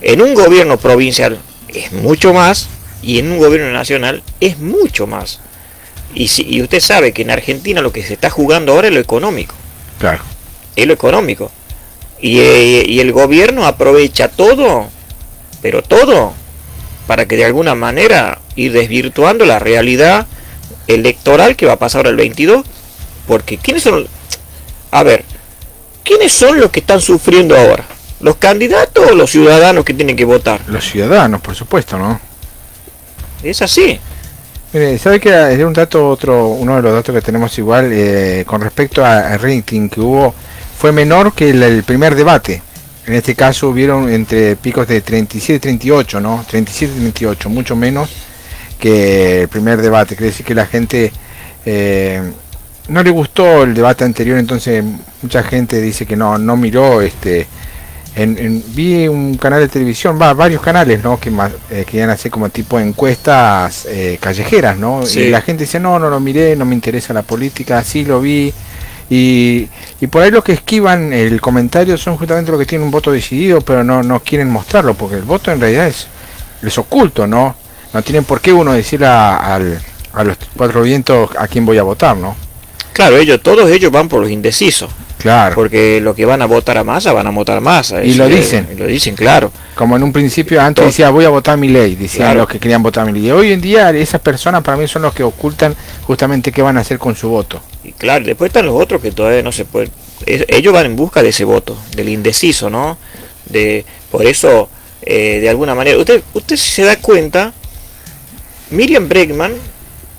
en un gobierno provincial es mucho más y en un gobierno nacional es mucho más. Y usted sabe que en Argentina lo que se está jugando ahora es lo económico. Claro. Es lo económico. Y el gobierno aprovecha todo, pero todo, para que de alguna manera ir desvirtuando la realidad electoral que va a pasar ahora el 22, porque ¿quiénes son los que están sufriendo ahora? ¿Los candidatos o los ciudadanos que tienen que votar? Los ciudadanos, por supuesto, ¿no? Es así. Mire, ¿sabe que es un dato uno de los datos que tenemos igual con respecto al rating que hubo? Fue menor que el primer debate. En este caso hubieron entre picos de 37 y 38, ¿no? 37 y 38, mucho menos que el primer debate. Quiere decir que la gente no le gustó el debate anterior, entonces mucha gente dice que no miró. Vi un canal de televisión, varios canales, ¿no? Que iban a hacer como tipo encuestas callejeras, ¿no? Sí. Y la gente dice, no lo miré, no me interesa la política, sí lo vi. Y por ahí los que esquivan el comentario son justamente los que tienen un voto decidido, pero no quieren mostrarlo, porque el voto en realidad es oculto, ¿no? No tienen por qué uno decirle a los cuatro vientos a quién voy a votar, ¿no? Claro, todos ellos van por los indecisos. Claro. Porque los que van a votar a Massa van a votar a Massa. Y lo dicen. Lo dicen, claro. Como en un principio antes decía voy a votar a Milei, decían los que querían votar a Milei. Hoy en día esas personas para mí son los que ocultan justamente qué van a hacer con su voto. Y claro, después están los otros que todavía no se pueden. Ellos van en busca de ese voto, del indeciso, ¿no? Por eso, de alguna manera, usted si se da cuenta, Miriam Bregman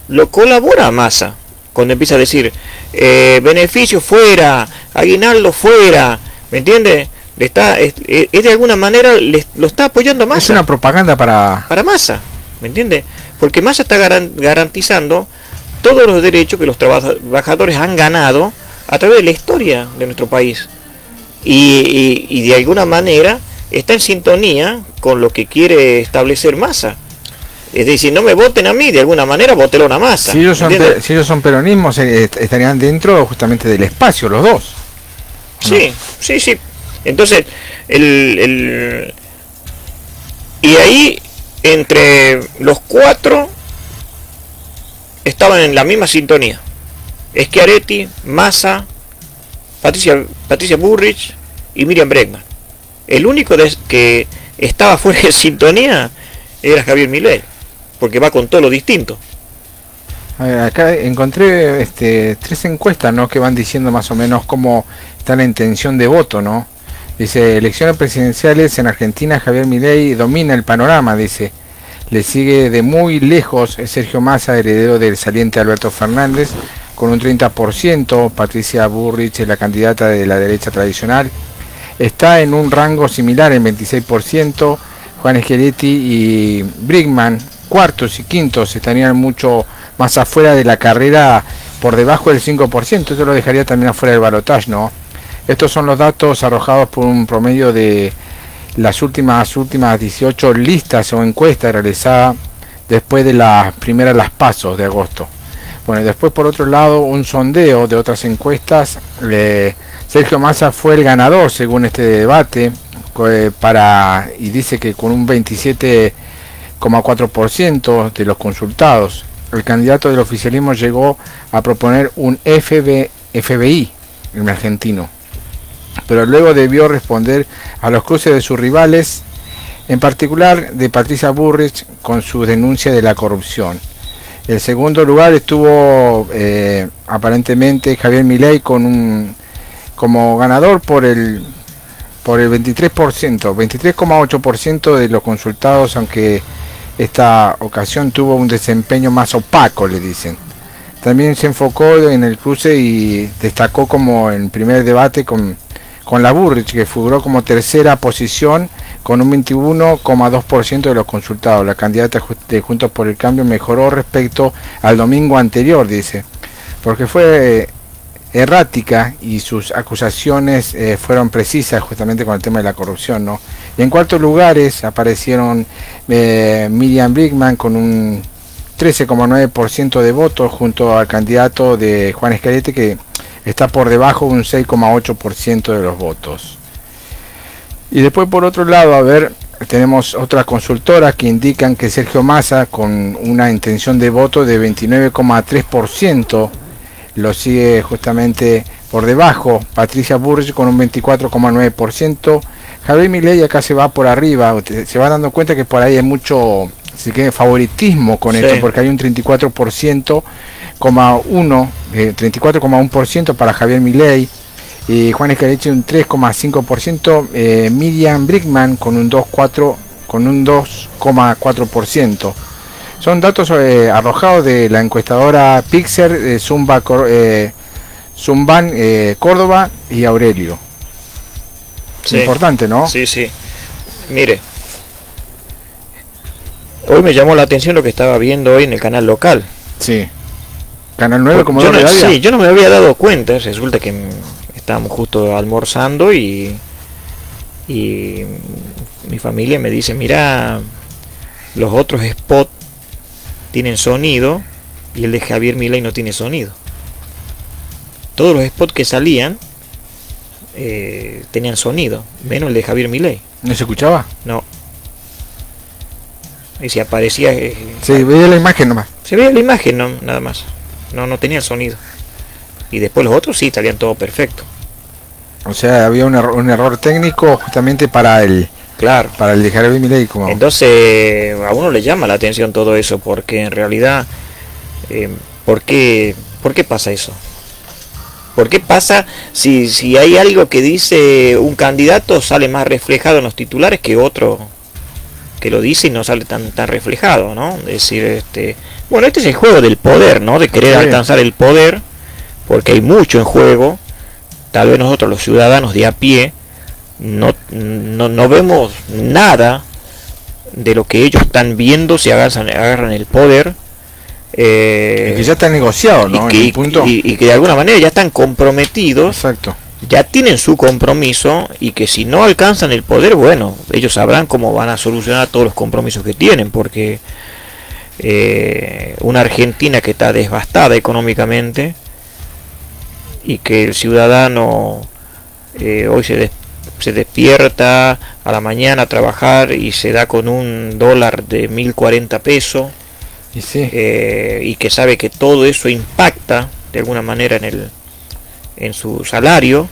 lo colabora a Massa. Cuando empieza a decir beneficio fuera, aguinaldo fuera, ¿me entiende? Es de alguna manera lo está apoyando a Massa. Es una propaganda para Massa, ¿me entiende? Porque Massa está garantizando todos los derechos que los trabajadores han ganado a través de la historia de nuestro país. Y de alguna manera está en sintonía con lo que quiere establecer Massa. Es decir, no me voten a mí, de alguna manera votelo a Massa. Si ellos son peronismos, estarían dentro justamente del espacio, los dos. Sí, sí, sí. Entonces, y ahí, entre los cuatro, estaban en la misma sintonía. Schiaretti, Massa, Patricia Bullrich y Miriam Bregman. El único que estaba fuera de sintonía era Javier Milei, porque va con todo lo distinto. A ver, acá encontré 3 encuestas, ¿no?, que van diciendo más o menos cómo está la intención de voto, ¿no? Dice, elecciones presidenciales en Argentina, Javier Milei domina el panorama, dice. Le sigue de muy lejos Sergio Massa, heredero del saliente Alberto Fernández, con un 30%. Patricia Bullrich es la candidata de la derecha tradicional. Está en un rango similar en 26%. Juan Schiaretti y Bregman, cuartos y quintos, estarían mucho más afuera de la carrera, por debajo del 5%. Eso lo dejaría también afuera del balotaje, ¿no? Estos son los datos arrojados por un promedio de las últimas 18 listas o encuestas realizadas después de las PASO de agosto. Bueno, y después por otro lado un sondeo de otras encuestas. Sergio Massa fue el ganador según este debate, y dice que con un 27,4% de los consultados. El candidato del oficialismo llegó a proponer un FBI en argentino, pero luego debió responder a los cruces de sus rivales, en particular de Patricia Bullrich con su denuncia de la corrupción. El segundo lugar estuvo aparentemente Javier Milei como ganador por el 23,8% de los consultados, aunque esta ocasión tuvo un desempeño más opaco, le dicen. También se enfocó en el cruce y destacó como en primer debate con la Bullrich, que figuró como tercera posición con un 21,2% de los consultados. La candidata de Juntos por el Cambio mejoró respecto al domingo anterior, dice, porque fue errática y sus acusaciones fueron precisas justamente con el tema de la corrupción, ¿no? Y en cuartos lugares aparecieron Miriam Bregman con un 13,9% de votos junto al candidato de Juan Schiaretti, que está por debajo un 6,8% de los votos. Y después por otro lado, a ver, tenemos otras consultoras que indican que Sergio Massa, con una intención de voto de 29,3%, lo sigue justamente por debajo Patricia Bullrich con un 24,9%. Javier Milei acá se va por arriba, se va dando cuenta que por ahí hay mucho favoritismo con esto, porque hay un 34,1% para Javier Milei, y Juan Schiaretti un 3,5%, Miriam Bregman con un 2,4%. Son datos arrojados de la encuestadora Pixer, Zumban, Córdoba y Aurelio. Sí. Importante, ¿no? Sí, sí. Mire, hoy me llamó la atención lo que estaba viendo hoy en el canal local. Sí. Canal 9, como sí, yo no me había dado cuenta. Resulta que estábamos justo almorzando y mi familia me dice, mira, los otros spots tienen sonido y el de Javier Milei no tiene sonido. Todos los spots que salían tenían sonido, menos el de Javier Milei. ¿No se escuchaba? No. Y si aparecía... se veía la imagen nomás. Se veía la imagen, no, nada más. No tenía el sonido. Y después los otros sí, salían todo perfecto. O sea, había un error técnico justamente para el... Claro. Para el de Javier Milei. Como... Entonces, a uno le llama la atención todo eso, porque en realidad, ¿por qué pasa eso? ¿Por qué pasa si hay algo que dice un candidato, sale más reflejado en los titulares que otro que lo dice y no sale tan reflejado, ¿no? Es decir, Bueno, este es el juego del poder, ¿no? De querer alcanzar el poder, porque hay mucho en juego. Tal vez nosotros los ciudadanos de a pie no vemos nada de lo que ellos están viendo si agarran el poder. Que ya está negociado, ¿no? Y que de alguna manera ya están comprometidos. Exacto. Ya tienen su compromiso, y que si no alcanzan el poder, bueno, ellos sabrán cómo van a solucionar todos los compromisos que tienen, porque una Argentina que está devastada económicamente, y que el ciudadano hoy se despierta a la mañana a trabajar y se da con un dólar de 1040 pesos, y que sabe que todo eso impacta de alguna manera en su salario.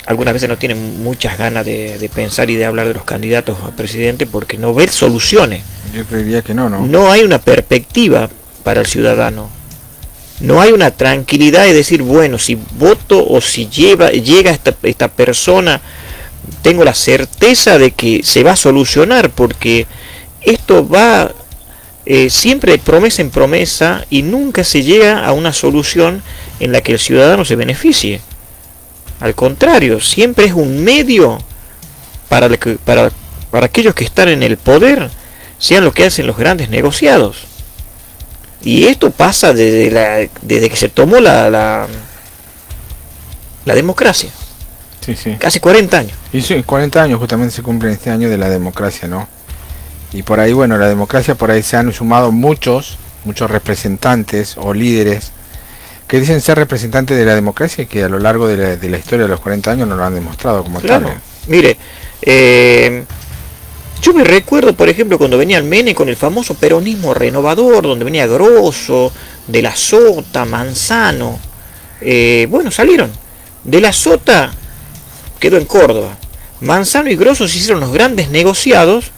Algunas veces no tienen muchas ganas de pensar y de hablar de los candidatos a presidente, porque no ven soluciones. Yo creería que no. No hay una perspectiva para el ciudadano. No hay una tranquilidad de decir, bueno, si voto o si llega esta persona, tengo la certeza de que se va a solucionar, porque esto va siempre de promesa en promesa y nunca se llega a una solución en la que el ciudadano se beneficie. Al contrario, siempre es un medio para aquellos que están en el poder, sean lo que hacen los grandes negociados. Y esto pasa desde que se tomó la democracia. Sí. Casi 40 años. Y sí, 40 años justamente se cumplen este año de la democracia, ¿no? Y por ahí, bueno, la democracia, por ahí se han sumado muchos representantes o líderes que dicen ser representantes de la democracia, y que a lo largo de la historia de los 40 años no lo han demostrado como tal. Mire, yo me recuerdo, por ejemplo, cuando venía el Menem con el famoso peronismo renovador, donde venía Grosso, De la Sota, Manzano. Bueno, salieron. De la Sota quedó en Córdoba. Manzano y Grosso se hicieron los grandes negociados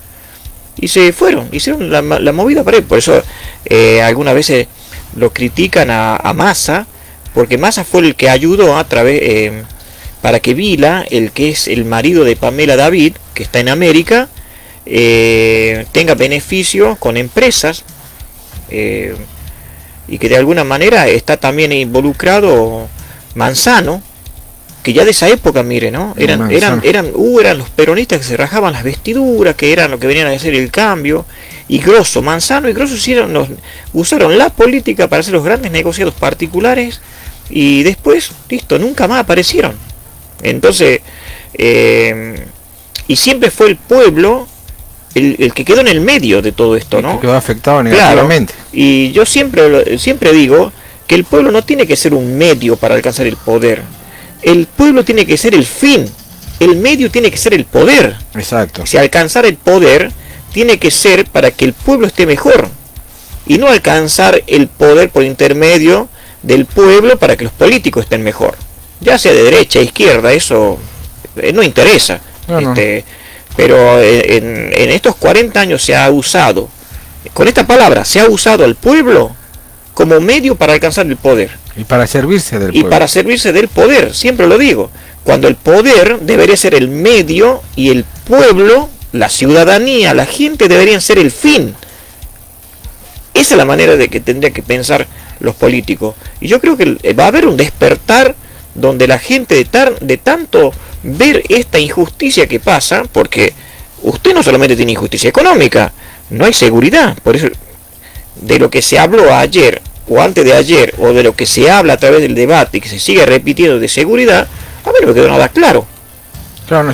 y se fueron, hicieron la movida para él. Por eso algunas veces lo critican a Massa, porque Massa fue el que ayudó a través para que Vila, el que es el marido de Pamela David, que está en América, tenga beneficios con empresas, y que de alguna manera está también involucrado Manzano, que ya de esa época, mire, ¿no? Eran los peronistas que se rajaban las vestiduras, que eran lo que venían a hacer el cambio. Y Grosso, Manzano y Grosso usaron la política para hacer los grandes negociados particulares, y después, listo, nunca más aparecieron. Entonces, y siempre fue el pueblo el que quedó en el medio de todo esto, ¿no? Que quedó afectado negativamente. Claro, y yo siempre digo que el pueblo no tiene que ser un medio para alcanzar el poder. El pueblo tiene que ser el fin. El medio tiene que ser el poder. Exacto. Si alcanzar el poder tiene que ser para que el pueblo esté mejor, y no alcanzar el poder por intermedio del pueblo para que los políticos estén mejor, ya sea de derecha, izquierda, eso no interesa. No. Pero en estos 40 años se ha usado, con esta palabra, se ha usado al pueblo como medio para alcanzar el poder. Y para servirse del pueblo. Y para servirse del poder, siempre lo digo, cuando el poder debería ser el medio y el pueblo, la ciudadanía, la gente deberían ser el fin. Esa es la manera de que tendría que pensar los políticos. Y yo creo que va a haber un despertar donde la gente de tanto ver esta injusticia que pasa, porque usted no solamente tiene injusticia económica, no hay seguridad. Por eso, de lo que se habló ayer o antes de ayer, o de lo que se habla a través del debate y que se sigue repitiendo de seguridad, a mí no me quedó nada claro. Claro,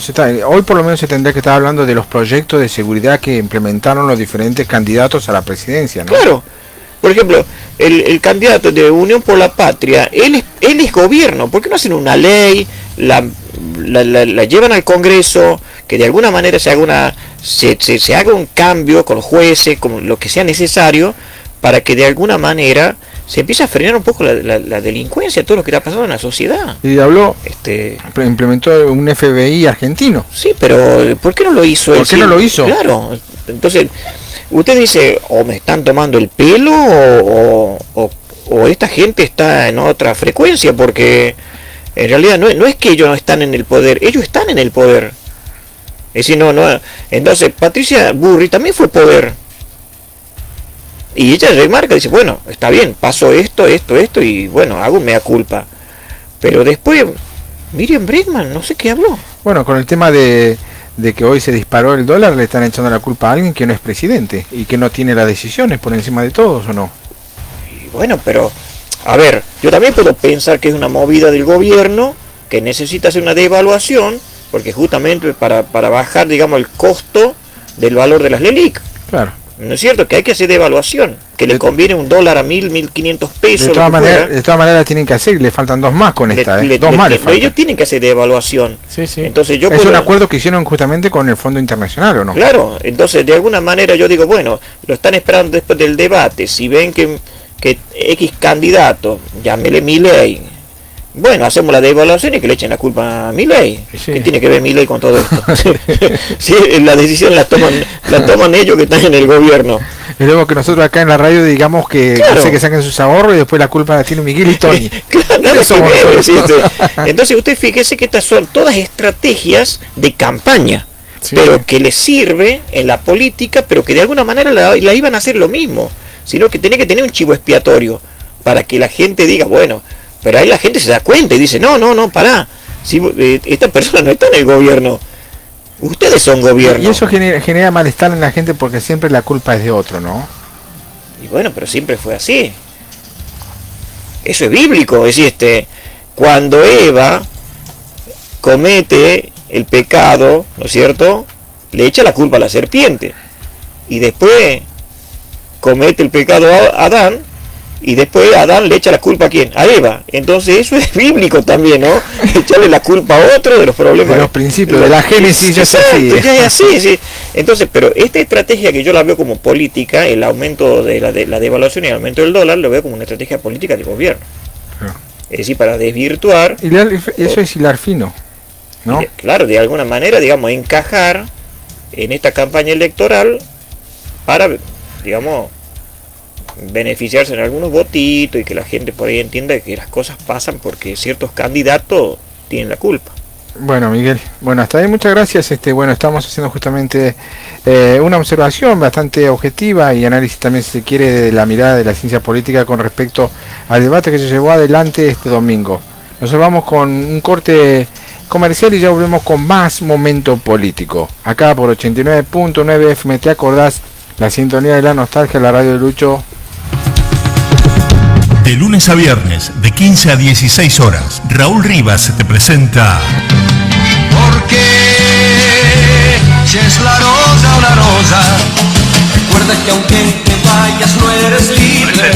hoy por lo menos se tendría que estar hablando de los proyectos de seguridad que implementaron los diferentes candidatos a la presidencia, ¿no? Claro. Por ejemplo, el candidato de Unión por la Patria, él es gobierno. ¿Por qué no hacen una ley, la llevan al Congreso, que de alguna manera se haga un cambio con los jueces, con lo que sea necesario, para que de alguna manera se empieza a frenar un poco la delincuencia, todo lo que está pasando en la sociedad? Y habló, implementó un FBI argentino. Sí, pero ¿por qué no lo hizo? ¿Por qué no lo hizo? Claro, entonces usted dice, o me están tomando el pelo, o esta gente está en otra frecuencia, porque en realidad no es que ellos no están en el poder, ellos están en el poder. Es decir, no. Entonces Patricia Burri también fue poder. Y ella remarca, dice, bueno, está bien, pasó esto, y bueno, hago mea culpa. Pero después, Miriam Bregman, no sé qué habló. Bueno, con el tema de que hoy se disparó el dólar, le están echando la culpa a alguien que no es presidente y que no tiene las decisiones por encima de todos, ¿o no? Y bueno, pero, a ver, yo también puedo pensar que es una movida del gobierno que necesita hacer una devaluación, porque justamente para bajar, digamos, el costo del valor de las LELIQ. Claro. ¿No es cierto? Que hay que hacer devaluación, que le conviene un dólar a 1.500 pesos. De todas maneras tienen que hacer, le faltan 2 más con esta, dos más le faltan. Ellos tienen que hacer devaluación. Sí. Entonces es un acuerdo que hicieron justamente con el Fondo Internacional, ¿o no? Claro, entonces de alguna manera yo digo, bueno, lo están esperando después del debate, si ven que X candidato, llámele Milei, bueno, hacemos la devaluación y que le echen la culpa a Milei. Sí. ¿Qué tiene que ver Milei con todo esto? Sí, la decisión la toman ellos que están en el gobierno. Y luego que nosotros acá en la radio digamos que claro, no sé, que saquen sus ahorros y después la culpa la tiene Miguel y Tony. Claro, entonces usted fíjese que estas son todas estrategias de campaña, pero que les sirve en la política, pero que de alguna manera la iban a hacer lo mismo, sino que tenía que tener un chivo expiatorio para que la gente diga, bueno, pero ahí la gente se da cuenta y dice, no, pará, si, esta persona no está en el gobierno, ustedes son gobierno. Y eso genera malestar en la gente porque siempre la culpa es de otro, ¿no? Y bueno, pero siempre fue así. Eso es bíblico, es decir, cuando Eva comete el pecado, ¿no es cierto?, le echa la culpa a la serpiente, y después comete el pecado a Adán, y después Adán le echa la culpa a ¿quién? A Eva. Entonces eso es bíblico también, ¿no? Echarle la culpa a otro de los problemas. De los principios, de la génesis, ya es así. Ya es así, sí. Entonces, pero esta estrategia que yo la veo como política, el aumento de la devaluación y el aumento del dólar, lo veo como una estrategia política de gobierno. Es decir, para desvirtuar... Eso es hilar fino, ¿no? Claro, de alguna manera, digamos, encajar en esta campaña electoral para, digamos, beneficiarse en algunos votitos y que la gente por ahí entienda que las cosas pasan porque ciertos candidatos tienen la culpa. Bueno, Miguel, hasta ahí muchas gracias. Bueno, estamos haciendo justamente una observación bastante objetiva y análisis también, si se quiere, de la mirada de la ciencia política con respecto al debate que se llevó adelante este domingo. Nos vamos con un corte comercial y ya volvemos con más momento político. Acá por 89.9 FM, ¿te acordás? La sintonía de la nostalgia, la radio de Lucho. De lunes a viernes, de 15 a 16 horas, Raúl Rivas te presenta... Porque si es la rosa, una rosa, recuerda que aunque te vayas no eres libre.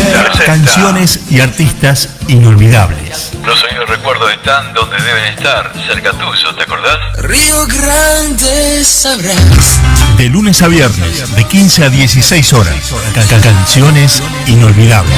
Canciones y artistas inolvidables. Los sueños recuerdos están donde deben estar, cerca tuyo, ¿te acordás? Río Grande sabrás. De lunes a viernes, de 15 a 16 horas, canciones inolvidables.